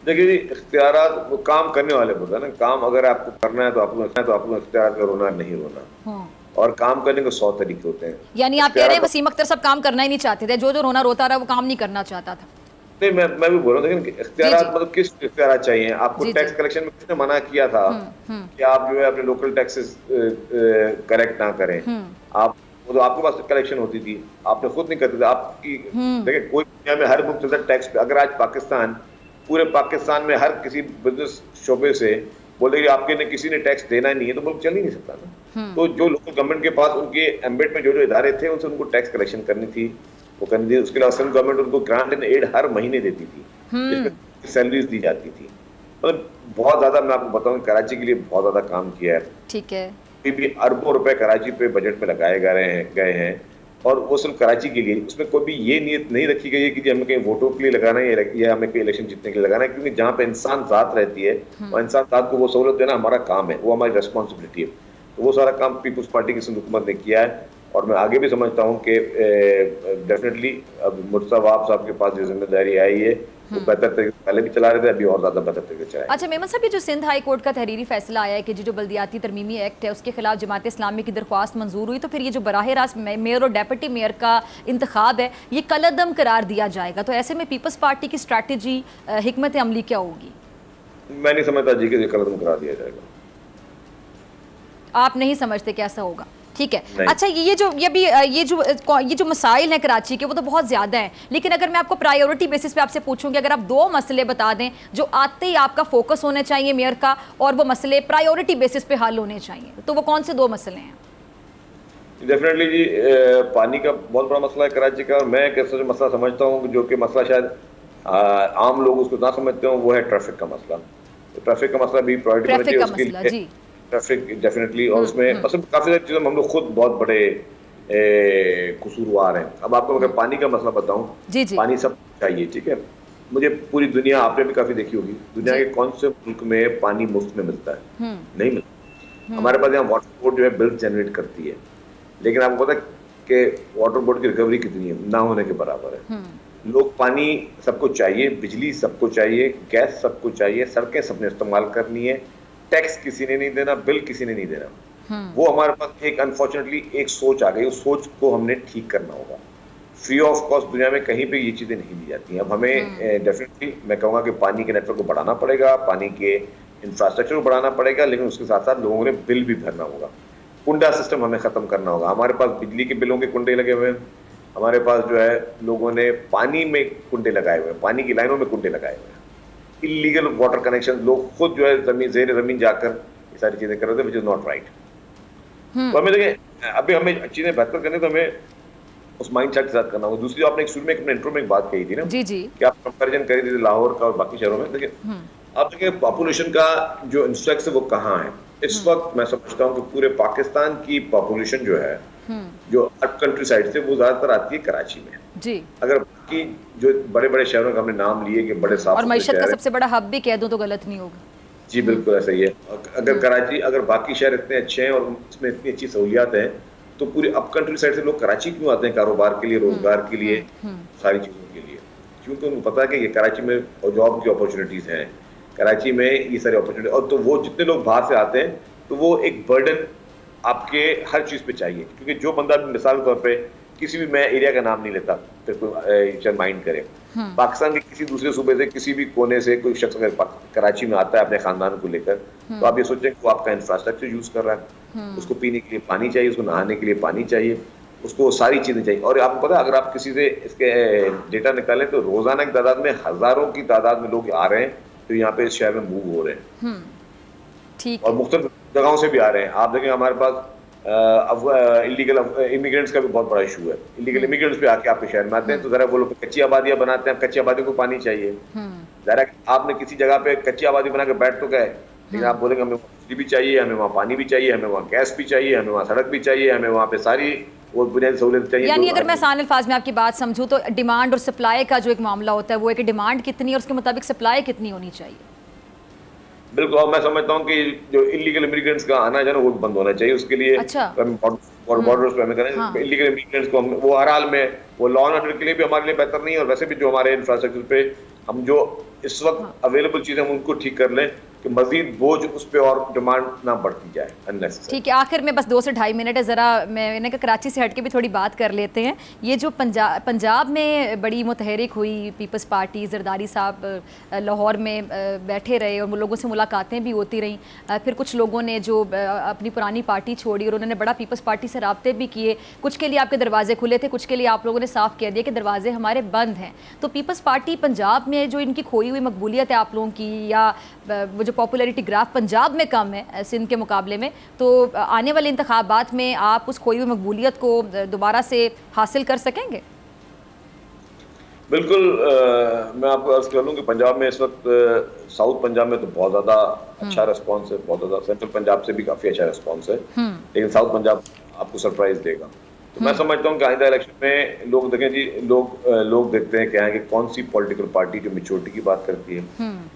देखिए जी, इख्तियारात वो काम करने वाले होता है ना, काम अगर आपको करना है तो आपको इख्तियार का रोना नहीं रोना, और काम करने के 100 तरीके होते हैं। यानी आप कह रहे हैं वसीम अख्तर सब काम करना ही नहीं चाहते थे, जो रोना रोता रहा वो काम नहीं करना चाहता था? नहीं, मैं भी बोल रहा हूँ, लेकिन इख्तियारात मतलब किस इख्तियारात चाहिए आपको? टैक्स कलेक्शन में किसने मना किया था कि आप जो है अपने लोकल टैक्सेस करेक्ट ना करें? आप तो आपके पास कलेक्शन होती थी, आपने खुद नहीं करते थे। आपकी देखिए, कोई दुनिया में हर मुल्क चलता टैक्स पे। अगर आज पाकिस्तान, पूरे पाकिस्तान में हर किसी बिजनेस शोबे से बोले कि आपके ने किसी ने टैक्स देना नहीं है, तो मुल्क चल ही नहीं सकता ना। तो जो लोकल गवर्नमेंट के पास उनके एम्बेड में जो इदारे थे, उनसे उनको टैक्स कलेक्शन करनी थी, वो करनी थी। उसके अलावा सेंट्रल गवर्नमेंट उनको ग्रांट एंड एड हर महीने देती थी, जिसमें सैलरीज दी जाती थी। मतलब बहुत ज्यादा, मैं आपको बताऊं, कराची के लिए बहुत ज्यादा काम किया है। ठीक है, भी अरबों रुपए कराची पे बजट में लगाए गए हैं, और वो सिर्फ कराची के लिए। उसमें कोई भी ये नियत नहीं रखी गई है कि हमें कहीं वोटों के लिए लगाना है या हमें कहीं इलेक्शन जीतने के लिए लगाना है, क्योंकि जहाँ पे इंसान जात रहती है और इंसान जात को वो सहूलत देना हमारा काम है, वो हमारी रेस्पॉन्सिबिलिटी है। तो वो सारा काम पीपल्स पार्टी की सिंध हुकूमत ने किया है, और मैं आगे भी समझता हूँ कि डेफिनेटली अब मुर्तज़ा वहाब साहब के पास ये जिम्मेदारी आई है, वो बेहतर तरीके से पहले भी चला रहे थे, अभी और ज़्यादा बेहतर तरीके से चलाएंगे। अच्छा मेमन साहब, ये जो सिंध हाई कोर्ट का तहरीरी फैसला आया है कि जो बल्दियाती तरमीमी एक्ट है उसके खिलाफ जमात इस्लामी की दरख्वास्त मंजूर हुई, तो फिर ये जो बराह रास्त मेयर और डेप्यूटी मेयर का इंतखाब है ये कलअदम करार दिया जाएगा, तो ऐसे में पीपल्स पार्टी की स्ट्रैटेजी, हिकमत अमली क्या होगी? मैं नहीं समझता जी कि कलअदम करार दिया जाएगा। आप नहीं समझते कि ऐसा होगा? ठीक है। अच्छा, ये जो मसाइल हैं कराची के वो तो बहुत ज़्यादा हैं, लेकिन अगर मैं आपको प्रायोरिटी बेसिस पे आपसे पूछूंगी, अगर आप 2 मसले बता दें जो आते ही आपका फोकस होने चाहिए मेयर का और वो मसले प्रायोरिटी बेसिस पे हल होने चाहिए, तो वो कौन से 2 मसले हैं? डेफिनेटली जी, पानी का बहुत बड़ा मसला है कराची का, और मैं एक ऐसा मसला समझता हूँ जो कि मसला शायद आम लोग उसको ना समझते हो, वो है ट्रैफिक का मसला। तो ट्रैफिक का मसला भी प्रायोरिटी होनी चाहिए उसके लिए, ट्रैफिक डेफिनेटली। और उसमें असल काफ़ी सारी चीज़ों में हम लोग खुद बहुत बड़े कसूरवार हैं। अब आपको अगर पानी का मसला बताऊँ, पानी सब चाहिए, ठीक है। मुझे पूरी दुनिया, आपने भी काफ़ी देखी होगी, दुनिया के कौन से मुल्क में पानी मुफ्त में मिलता है? नहीं मिलता। हमारे पास यहाँ वाटर बोर्ड जो है बिल जनरेट करती है, लेकिन आपको पता है कि वाटर बोर्ड की रिकवरी कितनी है? ना होने के बराबर है। लोग पानी सबको चाहिए, बिजली सबको चाहिए, गैस सबको चाहिए, सड़कें सबने इस्तेमाल करनी है, टैक्स किसी ने नहीं देना, बिल किसी ने नहीं देना। वो हमारे पास एक अनफॉर्चुनेटली एक सोच आ गई, उस सोच को हमने ठीक करना होगा। फ्री ऑफ कॉस्ट दुनिया में कहीं पे ये चीज़ें नहीं दी जाती हैं। अब हमें डेफिनेटली मैं कहूँगा कि पानी के नेटवर्क को बढ़ाना पड़ेगा, पानी के इंफ्रास्ट्रक्चर को बढ़ाना पड़ेगा, लेकिन उसके साथ साथ लोगों ने बिल भी भरना होगा। कुंडा सिस्टम हमें ख़त्म करना होगा। हमारे पास बिजली के बिलों के कुंडे लगे हुए हैं, हमारे पास जो है लोगों ने पानी में कुंडे लगाए हुए हैं, पानी की लाइनों में कुंडे लगाए हुए हैं, इलीगल वाटर कनेक्शन, लोग खुद जो है ज़मीन जाकर ये सारी चीज़ें कर रहे थे, विच इज़ नॉट राइट। तो हमें देखें, अभी हमें चीज़ें बेहतर करनी तो हमें उस माइंड सेट के साथ करना होगा। दूसरी, आपने एक शुरू में अपने इंट्रो में एक बात कही थी ना, कि आप कंपेरिजन करी थी लाहौर का और बाकी शहरों में। देखिए, आप देखिए पॉपुलेशन का जो इंस्ट्रक्ट है वो कहाँ है इस वक्त? मैं समझता हूँ कि पूरे पाकिस्तान की पॉपुलेशन जो है, जो अरब कंट्री साइड से, वो ज्यादातर आती है कराची में जी। अगर बाकी जो बड़े बड़े शहरों का हमने नाम लिए कि बड़े साफ, और मईशत का सबसे बड़ा हब भी कह दूं तो गलत नहीं होगा जी, बिल्कुल ऐसा ही है। अगर कराची, अगर बाकी शहर इतने अच्छे हैं और इसमें इतनी अच्छी सहूलियात हैं, तो पूरी अप कंट्री साइड से लोग कराची क्यों आते हैं? कारोबार के लिए, रोजगार के लिए, सारी चीज़ों के लिए। क्योंकि उनको पता है कि ये कराची में जॉब की अपॉर्चुनिटीज़ हैं, कराची में ये सारी अपॉर्चुनिटी। और तो वो जितने लोग बाहर से आते हैं तो वो एक बर्डन आपके हर चीज़ पे चाहिए। क्योंकि जो बंदा मिसाल के तौर पे किसी भी, मैं एरिया का नाम नहीं लेता, फिर कोई माइंड करे, पाकिस्तान के किसी दूसरे सूबे से, किसी भी कोने से कोई शख्स अगर कराची में आता है अपने खानदान को लेकर, तो आप ये सोचें कि वो आपका इंफ्रास्ट्रक्चर यूज़ कर रहा है, उसको पीने के लिए पानी चाहिए, उसको नहाने के लिए पानी चाहिए, उसको सारी चीज़ें चाहिए। और आपको पता है, अगर आप किसी से इसके डेटा निकालें तो रोज़ाना की तादाद में हज़ारों की तादाद में लोग आ रहे हैं तो यहाँ पे इस शहर में मूव हो रहे हैं, ठीक, और मुख्तलिफ जगहों से भी आ रहे हैं। आप देखें, हमारे पास इलीगल इमिग्रेंट्स का भी बहुत बड़ा इशू है। इलीगल इमिग्रेंट्स पे आके आपके शहर में आते हैं, तो जरा वो लोग कच्ची आबादियां बनाते हैं, कच्ची आबादी को पानी चाहिए। जरा आपने किसी जगह पे कच्ची आबादी बना के बैठ तो गए, लेकिन आप बोलेंगे हमें बिजली भी चाहिए, हमें वहाँ पानी भी चाहिए, हमें वहाँ गैस भी चाहिए, हमें वहाँ सड़क भी चाहिए, हमें वहाँ पे सारी वो बुनियादी सहूलियत चाहिए। यानी अगर मैं आसान अल्फाज में आपकी बात समझूं तो डिमांड और सप्लाई का जो एक मामला होता है वो है कि डिमांड कितनी और उसके मुताबिक सप्लाई कितनी होनी चाहिए। बिल्कुल, और मैं समझता हूँ कि जो इलीगल इमिग्रेंट्स का आना है वो बंद होना चाहिए। उसके लिए और बॉर्डर्स पे हमें करें इलीगल इमिग्रेंट्स को, वो हर हाल में, वो लॉ एंड ऑर्डर के लिए भी हमारे लिए बेहतर नहीं है, और वैसे भी जो हमारे इंफ्रास्ट्रक्चर पे हम जो इस वक्त अवेलेबल चीज़ें हम उनको ठीक कर लें कि मजीद बोझ उस पर और डिमांड ना बढ़ती जाए अननेसेसरी। ठीक है, आखिर में बस 2 से ढाई मिनट है, ज़रा मैंने कहा कराची से हट के भी थोड़ी बात कर लेते हैं। ये जो पंजाब में बड़ी मुतहरिक हुई पीपल्स पार्टी, जरदारी साहब लाहौर में बैठे रहे और लोगों से मुलाकातें भी होती रहीं, फिर कुछ लोगों ने जो अपनी पुरानी पार्टी छोड़ी और उन्होंने बड़ा पीपल्स पार्टी से रब्ते भी किए, कुछ के लिए आपके दरवाजे खुले थे, कुछ के लिए आप लोगों ने साफ कह दिया कि दरवाजे हमारे बंद हैं। तो पीपल्स पार्टी पंजाब में जो इनकी खोई हुई मकबूलियत है आप लोगों की, या वो जो पॉपुलैरिटी ग्राफ पंजाब में कम है सिंध के मुकाबले में, तो आने वाले इंतखाबात में आप उस खोई हुई मकबूलियत को दोबारा से हासिल कर सकेंगे? बिल्कुल, मैं आपको अर्ज कर लूँ कि पंजाब में इस वक्त, साउथ पंजाब में तो बहुत ज़्यादा अच्छा रिस्पॉन्स है, बहुत ज़्यादा, सेंट्रल पंजाब से भी काफ़ी अच्छा रिस्पॉन्स है, लेकिन साउथ पंजाब आपको सरप्राइज देगा। तो मैं समझता हूँ कि आइंदा इलेक्शन में लोग देखें जी, लोग देखते हैं क्या है कि कौन सी पॉलिटिकल पार्टी जो मेच्योरिटी की बात करती है,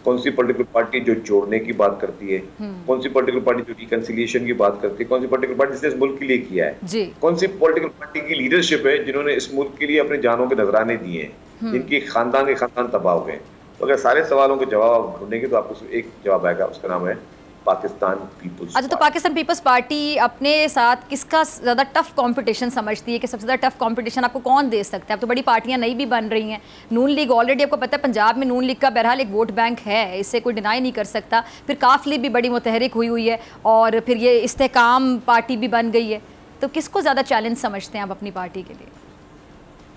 कौन सी पॉलिटिकल पार्टी जो जोड़ने की बात करती है, कौन सी पॉलिटिकल पार्टी जो रिकंसिलिएशन की बात करती है, कौन सी पॉलिटिकल पार्टी जिसने इस मुल्क के लिए किया है, कौन सी पॉलिटिकल पार्टी की लीडरशिप है जिन्होंने इस मुल्क के लिए अपनी जानों के नजराने दिए हैं, जिनकी खानदान तबाह हो गए। तो अगर सारे सवालों के जवाब आप ढूंढेंगे तो आपको एक जवाब आएगा, उसका नाम है पाकिस्तान पीपल्स। अच्छा, तो पाकिस्तान पीपल्स पार्टी अपने साथ किसका ज़्यादा टफ कंपटीशन समझती है कि सबसे ज़्यादा टफ कंपटीशन आपको कौन दे सकता है? अब तो बड़ी पार्टियां नई भी बन रही हैं, नून लीग ऑलरेडी आपको पता है पंजाब में नून लीग का बहरहाल एक वोट बैंक है, इससे कोई डिनाई नहीं कर सकता। फिर काफ लीग भी बड़ी मुतहरिक हुई है और फिर ये इस्तेहकाम पार्टी भी बन गई है, तो किसको ज़्यादा चैलेंज समझते हैं आप अपनी पार्टी के लिए?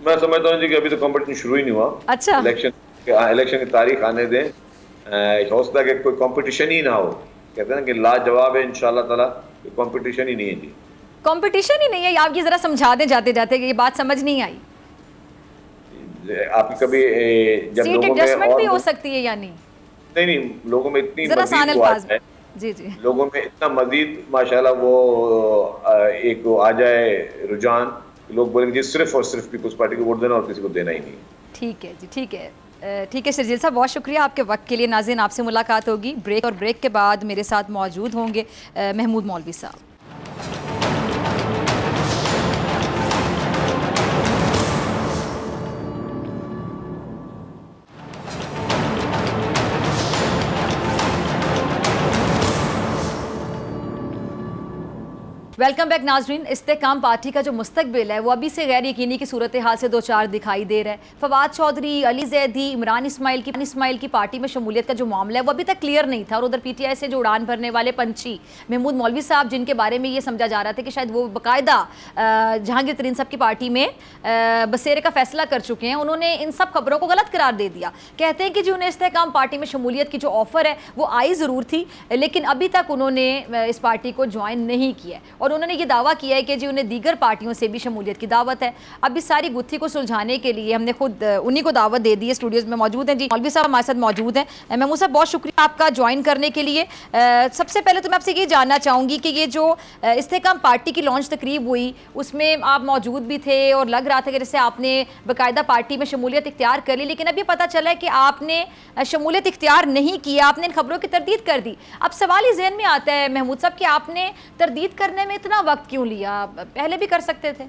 मैं समझता हूँ जी कि अभी तो कंपटीशन शुरू ही नहीं हुआ। अच्छा, इलेक्शन की तारीख आने दें, हो सकता है कि कोई कंपटीशन ही ना हो। कहते हैं ना कि लाजवाब है, इंशाल्लाह ताला कोई कंपटीशन ही नहीं है जी। कंपटीशन ही नहीं है, आप ये जरा समझा दें जाते जाते कि ये बात समझ नहीं आई। आपकी कभी जब सीट लोगों एडजस्टमेंट भी में हो सकती है या नहीं? नहीं, लोगों में इतनी जरा मजीद सानल वो आ पास जाए, जी लोगों में इतना मजीद माशाल्लाह वो एक आ जाए रुझान, लोग बोलेंगे जी सिर्फ और सिर्फ पीपल्स पार्टी को वोट देना और किसी को देना ही नहीं। ठीक है जी, ठीक है, ठीक है शर्जील साहब, बहुत शुक्रिया आपके वक्त के लिए। नाज़रीन, आपसे मुलाकात होगी ब्रेक, और ब्रेक के बाद मेरे साथ मौजूद होंगे महमूद मौलवी साहब। वेलकम बैक नाजरीन। इस्तेकाम पार्टी का जो मुस्तकबिल है वो अभी से गैर यकीनी की सूरत हाल से दो चार दिखाई दे रहा है। फवाद चौधरी, अली जैदी, इमरान इस्माइल की पार्टी में शमूलियत का जो मामला है वो अभी तक क्लियर नहीं था। और उधर PTI से जो उड़ान भरने वाले पंछी महमूद मौलवी साहब, जिनके बारे में ये समझा जा रहा था कि शायद वो बाकायदा जहांगीर तरीन साहब की पार्टी में बसेरे का फैसला कर चुके हैं, उन्होंने इन सब खबरों को गलत करार दे दिया। कहते हैं कि जो उन्हें इस्तेकाम पार्टी में शमूलियत की जो ऑफ़र है वो आई ज़रूर थी, लेकिन अभी तक उन्होंने इस पार्टी को ज्वाइन नहीं किया और उन्होंने ये दावा किया है कि जी उन्हें दीगर पार्टियों से भी शमूलियत की दावत है। अब इस सारी गुत्थी को सुलझाने के लिए हमने खुद उन्हीं को दावत दे दी है। स्टूडियोज़ में मौजूद हैं जी मौलवी साहब, हमारे साथ मौजूद हैं। महमूद साहब, बहुत शुक्रिया आपका ज्वाइन करने के लिए। सबसे पहले तो मैं आपसे ये जानना चाहूँगी कि ये जो इस्तेकाम पार्टी की लॉन्च तकरीब हुई उसमें आप मौजूद भी थे और लग रहा था कि जैसे आपने बाकायदा पार्टी में शमूलियत इख्तियार कर ली, लेकिन अभी पता चला है कि आपने शमूलियत इख्तियार नहीं किया, आपने इन खबरों की तरदीद कर दी। अब सवाल ही ज़हन में आता है महमूद साहब कि आपने तरदीद करने में इतना वक्त क्यों लिया? पहले भी कर सकते थे।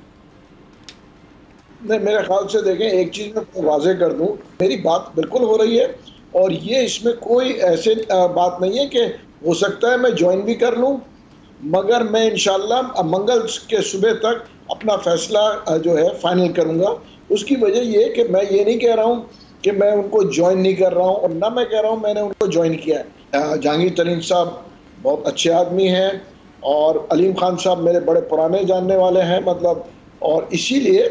नहीं, मेरे ख्याल से देखें, एक चीज़ मैं वाज़ेह कर दूं, मेरी बात बिल्कुल हो रही है और ये इसमें कोई ऐसे बात नहीं है कि हो सकता है मैं ज्वाइन भी कर लूं, मगर मैं इंशाल्लाह मंगल के सुबह तक अपना फैसला जो है फाइनल करूंगा। उसकी वजह ये कि मैं ये नहीं कह रहा हूं कि मैं उनको ज्वाइन नहीं कर रहा हूं और ना मैं कह रहा हूं मैंने उनको ज्वाइन किया है। जहांगीर तरीन साहब बहुत अच्छे आदमी हैं और अलीम खान साहब मेरे बड़े पुराने जानने वाले हैं, मतलब, और इसीलिए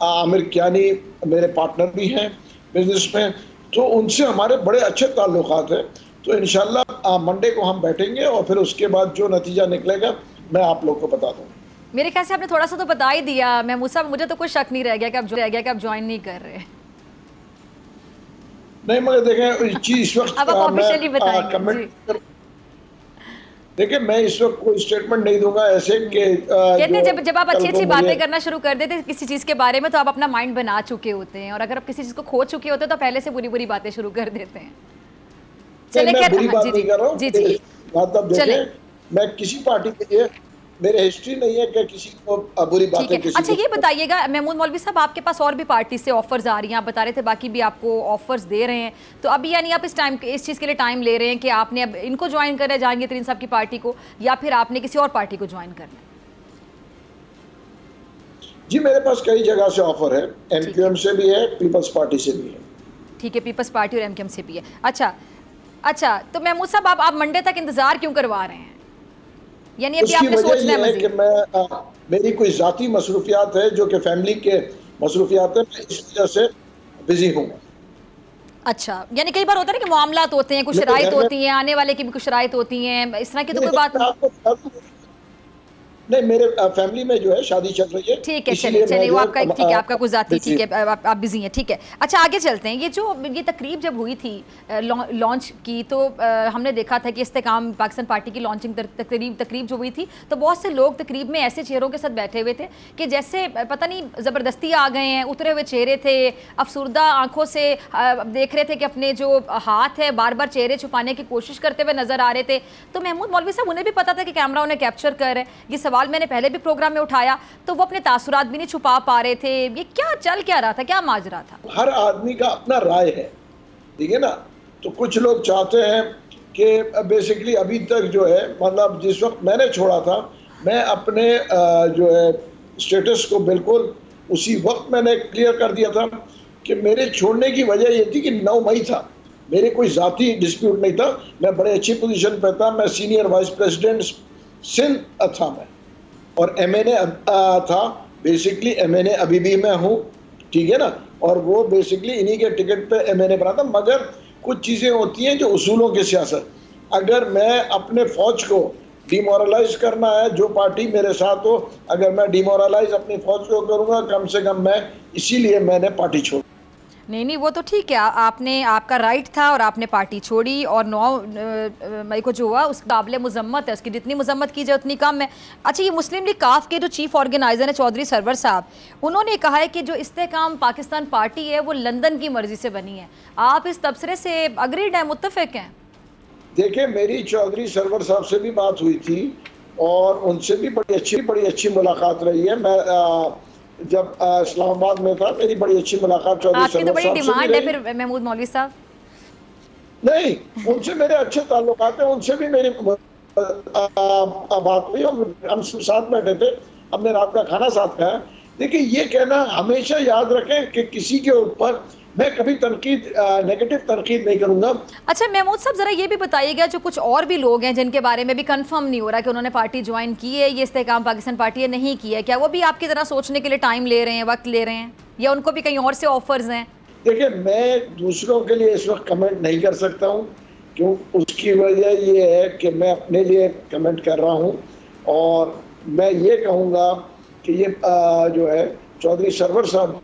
आमिर कियानी मेरे पार्टनर भी हैं बिजनेस में, तो उनसे हमारे बड़े अच्छे ताल्लुकात हैं। तो इंशाल्लाह मंडे को हम बैठेंगे और फिर उसके बाद जो नतीजा निकलेगा मैं आप लोग को बता दूँगा। मेरे ख्याल से आपने थोड़ा सा तो बता ही दिया महमूद साहब, मुझे तो कोई शक नहीं रह गया कि आप ज्वाइन नहीं कर रहे। नहीं, मगर देखें चीज़ इस वक्त अब आप ऑफिशियली बताएंगे। देखिए, मैं इस वक्त कोई स्टेटमेंट नहीं दूंगा ऐसे कि कहते हैं जब आप अच्छी बातें करना शुरू कर देते किसी चीज़ के बारे में तो आप अपना माइंड बना चुके होते हैं, और अगर आप किसी चीज़ को खो चुके होते हैं तो पहले से बुरी बातें शुरी कर देते हैं। चले, मैं बुरी बात नहीं कर रहा हूँ, मतलब देखें, मैं किसी पार्टी के लिए मेरे हिस्ट्री नहीं है कि किसी को बुरी बातें किसी। अच्छा, ये बताइएगा महमूद मौलवी साहब, आपके पास और भी पार्टी से ऑफर्स आ रही हैं, आप बता रहे थे बाकी भी आपको ऑफर्स दे रहे हैं, तो अभी यानी आप इस चीज़ के लिए टाइम ले रहे हैं कि आपने अब इनको ज्वाइन करना है जहांगीर तरीन साहब की पार्टी को, या फिर आपने किसी और पार्टी को ज्वाइन करना है? जी, मेरे पास कई जगह से ऑफर है, MQM से भी है, पीपल्स पार्टी से भी है। ठीक है, पीपल्स पार्टी और MQM से भी है। अच्छा, तो महमूद साहब आप मंडे तक इंतजार क्यों करवा रहे हैं? यानी अभी आपने सोचना है कि मैं मेरी कोई ज़ाती मसरूफियात है जो कि फैमिली के मसरूफियात है, मैं इस वजह से बिजी हूँ। अच्छा, यानी कई बार होता है ना कि मामलात होते हैं, कुछ शराइत होती हैं, आने वाले की भी कुछ शराइत होती हैं, इस तरह की तो कोई बात नहीं, मेरे फैमिली में जो है शादी चल रही है। ठीक है, चलिए वो आपका ठीक है, आपका कुछ जाती, ठीक है, आप बिजी हैं, ठीक है। अच्छा, आगे चलते हैं। ये तकरीब जब हुई थी लॉन्च की, तो हमने देखा था कि इस्तेकाम पाकिस्तान पार्टी की लॉन्चिंग तकरीब जो हुई थी, तो बहुत से लोग तकरीब में ऐसे चेहरों के साथ बैठे हुए थे कि जैसे पता नहीं ज़बरदस्ती आ गए हैं, उतरे हुए चेहरे थे, अफसुर्दा आंखों से देख रहे थे कि अपने जो हाथ है बार बार चेहरे छुपाने की कोशिश करते हुए नजर आ रहे थे। तो महमूद मौलवी साहब, उन्हें भी पता था कि कैमरा उन्हें कैप्चर कर रहे हैं, ये सवाल मैंने पहले भी प्रोग्राम में उठाया, तो वो अपने तासुरात भी नहीं छुपा पा रहे थे। ये क्या रहा था, क्या माजरा था? हर आदमी का अपना राय है, ठीक है ना। तो कुछ लोग चाहते हैं कि बेसिकली अभी तक जो है, मतलब जिस वक्त मैंने छोड़ा था, मैं अपने जो है स्टेटस को बिल्कुल उसी वक्त मैंने क्लियर कर दिया था कि मेरे छोड़ने की वजह ये थी कि 9 मई था, मेरे कोई ज़ाती डिस्प्यूट नहीं था, मैं बड़े अच्छी पोजीशन पे था, मैं सीनियर वाइस प्रेसिडेंट सिंध था मैं, और MNA था, बेसिकली MNA अभी भी मैं हूँ, ठीक है ना, और वो बेसिकली इन्हीं के टिकट पे MNA बना था। मगर कुछ चीज़ें होती हैं जो उसूलों की सियासत, अगर मैं अपने फौज को डिमोरलाइज करना है, जो पार्टी मेरे साथ हो, अगर मैं डिमोरलाइज अपनी फौज को करूँगा, कम से कम मैं, इसीलिए मैंने पार्टी छोड़ी। नहीं, वो तो ठीक है, आपने, आपका राइट था और आपने पार्टी छोड़ी, और 9 मई को जो हुआ उस काबिल मुजम्मत है, उसकी जितनी मुजम्मत की जाए उतनी कम है। अच्छा, ये मुस्लिम लीग काफ के जो चीफ ऑर्गेनाइजर हैं चौधरी सरवर साहब, उन्होंने कहा है कि जो इस्तेकाम पाकिस्तान पार्टी है वो लंदन की मर्जी से बनी है। आप इस तबसरे से अग्रीड हैं, मुत्तफिक हैं? देखिए, मेरी चौधरी सरवर साहब से भी बात हुई थी और उनसे भी बड़ी अच्छी मुलाकात रही है। मैं जब इस्लामाबाद में था, मेरी बड़ी अच्छी मुलाकात चौधरी सरवर साहब से। आपकी तो बड़ी डिमांड है फिर महमूद मौलवी साहब? नहीं, उनसे मेरे अच्छे ताल्लुकात हैं, उनसे भी मेरी बात हुई, हम साथ बैठे थे, हमने रात का खाना साथ खाया। देखिए, ये कहना हमेशा याद रखें कि किसी के ऊपर मैं कभी नेगेटिव तनकीद नहीं करूंगा। अच्छा महमूद साहब, जरा ये भी बताइएगा, जो कुछ और भी लोग हैं जिनके बारे में भी कंफर्म नहीं हो रहा कि उन्होंने पार्टी ज्वाइन की है, ये इस्तेकाम पाकिस्तान पार्टी है नहीं की है, क्या वो भी आपकी तरह सोचने के लिए टाइम ले रहे हैं, वक्त ले रहे हैं, या उनको भी कहीं और से ऑफर्स हैं? देखिए, मैं दूसरों के लिए इस वक्त कमेंट नहीं कर सकता हूँ, क्यों, उसकी वजह ये है कि मैं अपने लिए कमेंट कर रहा हूँ, और मैं ये कहूँगा कि ये जो है चौधरी सरवर साहब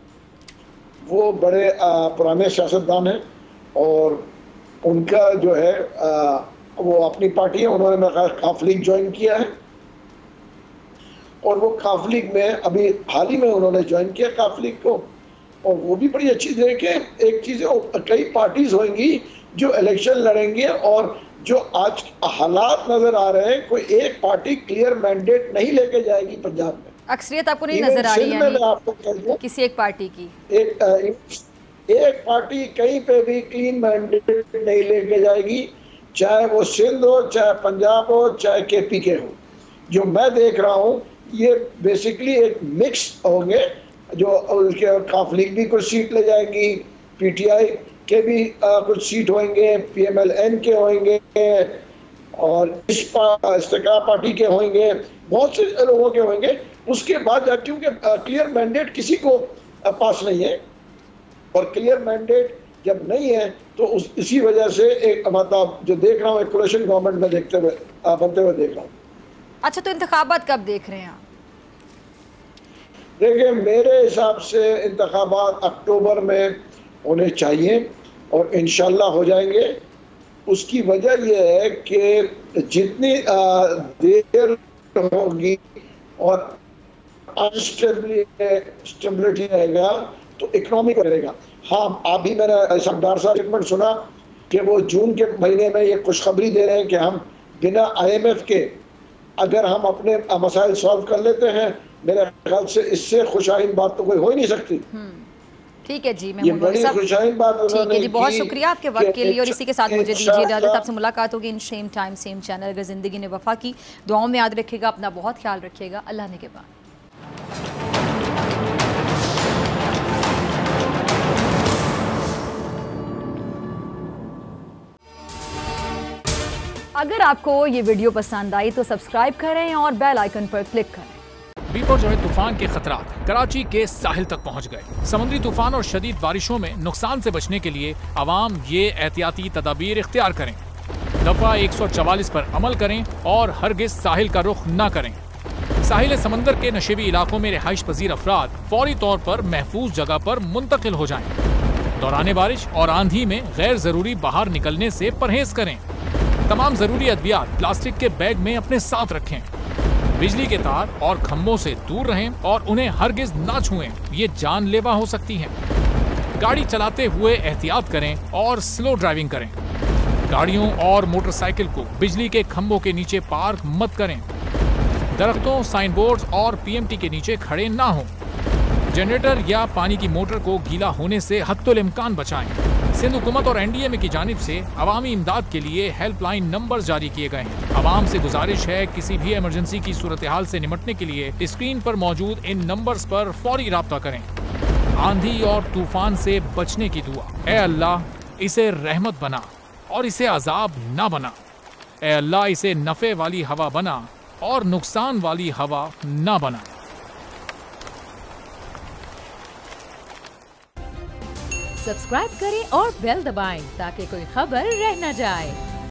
वो बड़े पुराने सियासतदान हैं, और उनका जो है वो अपनी पार्टी है, उन्होंने मेरा काफ लीग ज्वाइन किया है, और वो काफ लीग में अभी हाल ही में उन्होंने ज्वाइन किया काफ लीग को, और वो भी बड़ी अच्छी देखे। एक चीज़, कई पार्टीज होंगी जो इलेक्शन लड़ेंगे, और जो आज हालात नज़र आ रहे हैं, कोई एक पार्टी क्लियर मैंडेट नहीं लेके जाएगी पंजाब में। अक्सरियत आपको नहीं नजर आ रही है आपको किसी एक पार्टी की? एक पार्टी कहीं पे भी क्लीन मैंडेट नहीं लेके जाएगी, चाहे वो सिंध हो, चाहे पंजाब हो, चाहे KPK हो। जो मैं देख रहा हूँ, ये बेसिकली एक मिक्स होंगे, जो उसके काफ लीग भी कुछ सीट ले जाएंगी, PTI के भी कुछ सीट होंगे, PMLN के होंगे, और इस्तेकाम पार्टी के होंगे, बहुत से लोगों के होंगे। उसके बाद क्योंकि क्लियर मैंडेट किसी को पास नहीं है, और क्लियर मैंडेट जब नहीं है तो इसी वजह से एक मतलब जो देख रहा हूँ, एक कोलिशन गवर्नमेंट में बनते हुए देख रहा हूँ। अच्छा, तो इंतखाबात कब देख रहे हैं आप? देखिए, मेरे हिसाब से इंतखाबात अक्टूबर में होने चाहिए, और इंशाल्लाह हो जाएंगे। उसकी वजह यह है कि जितनी देर होगी और स्टेबिलिटी रहेगा तो इकोनॉमी को रहेगा। हाँ, अभी मैंने सरदार साहब स्टेटमेंट सुना कि वो जून के महीने में ये खुशखबरी दे रहे हैं कि हम बिना IMF के अगर हम अपने मसाइल सॉल्व कर लेते हैं, मेरे ख्याल से इससे खुशहाइन बात तो कोई हो ही नहीं सकती। ठीक है जी, ये बड़ी खुशहाइन बात ठीक है जी, बहुत शुक्रिया आपके वक्त के लिए, और इसी के साथ मुझे दीजिए इजाज़त। आपसे मुलाकात होगी in same time same channel. अगर ज़िंदगी ने वफा की, दुआओं में याद रखिएगा, अपना बहुत ख्याल रखिएगा। अल्लाह ने के बाद। अगर आपको ये वीडियो पसंद आई तो सब्सक्राइब करें और बेल आइकन पर क्लिक करें। बिपरजॉय तूफान के खतरात कराची के साहिल तक पहुंच गए। समुद्री तूफान और शदीद बारिशों में नुकसान से बचने के लिए आवाम ये एहतियाती तदाबीर इख्तियार करें। दफा 144 पर अमल करें और हरगिज साहिल का रुख न करें। साहिल समंदर के नशेबी इलाकों में रिहाइश पजीर अफराद फौरी तौर पर महफूज जगह पर मुंतकिल हो जाएं। दौरान बारिश और आंधी में गैर जरूरी बाहर निकलने से परहेज करें। तमाम जरूरी अद्वियात प्लास्टिक के बैग में अपने साथ रखें। बिजली के तार और खंभों से दूर रहें और उन्हें हरगिज ना छुएं, ये जानलेवा हो सकती हैं। गाड़ी चलाते हुए एहतियात करें और स्लो ड्राइविंग करें। गाड़ियों और मोटरसाइकिल को बिजली के खंभों के नीचे पार्क मत करें। दरख्तों, साइन बोर्ड और PMT के नीचे खड़े ना हों। जनरेटर या पानी की मोटर को गीला होने से हत्तुल इम्कान बचाएं। सिंध हुकूमत और NDMA की जानिब से अवामी इमदाद के लिए हेल्पलाइन नंबर जारी किए गए हैं। आवाम से गुजारिश है, किसी भी इमरजेंसी की सूरत हाल से निपटने के लिए स्क्रीन पर मौजूद इन नंबर्स पर फौरी राब्ता करें। आंधी और तूफान से बचने की दुआ। ए अल्लाह, इसे रहमत बना और इसे अजाब ना बना। ए अल्लाह, इसे नफे वाली हवा बना और नुकसान वाली हवा न बनाएं। सब्सक्राइब करें और बेल दबाएं ताकि कोई खबर रह न जाए।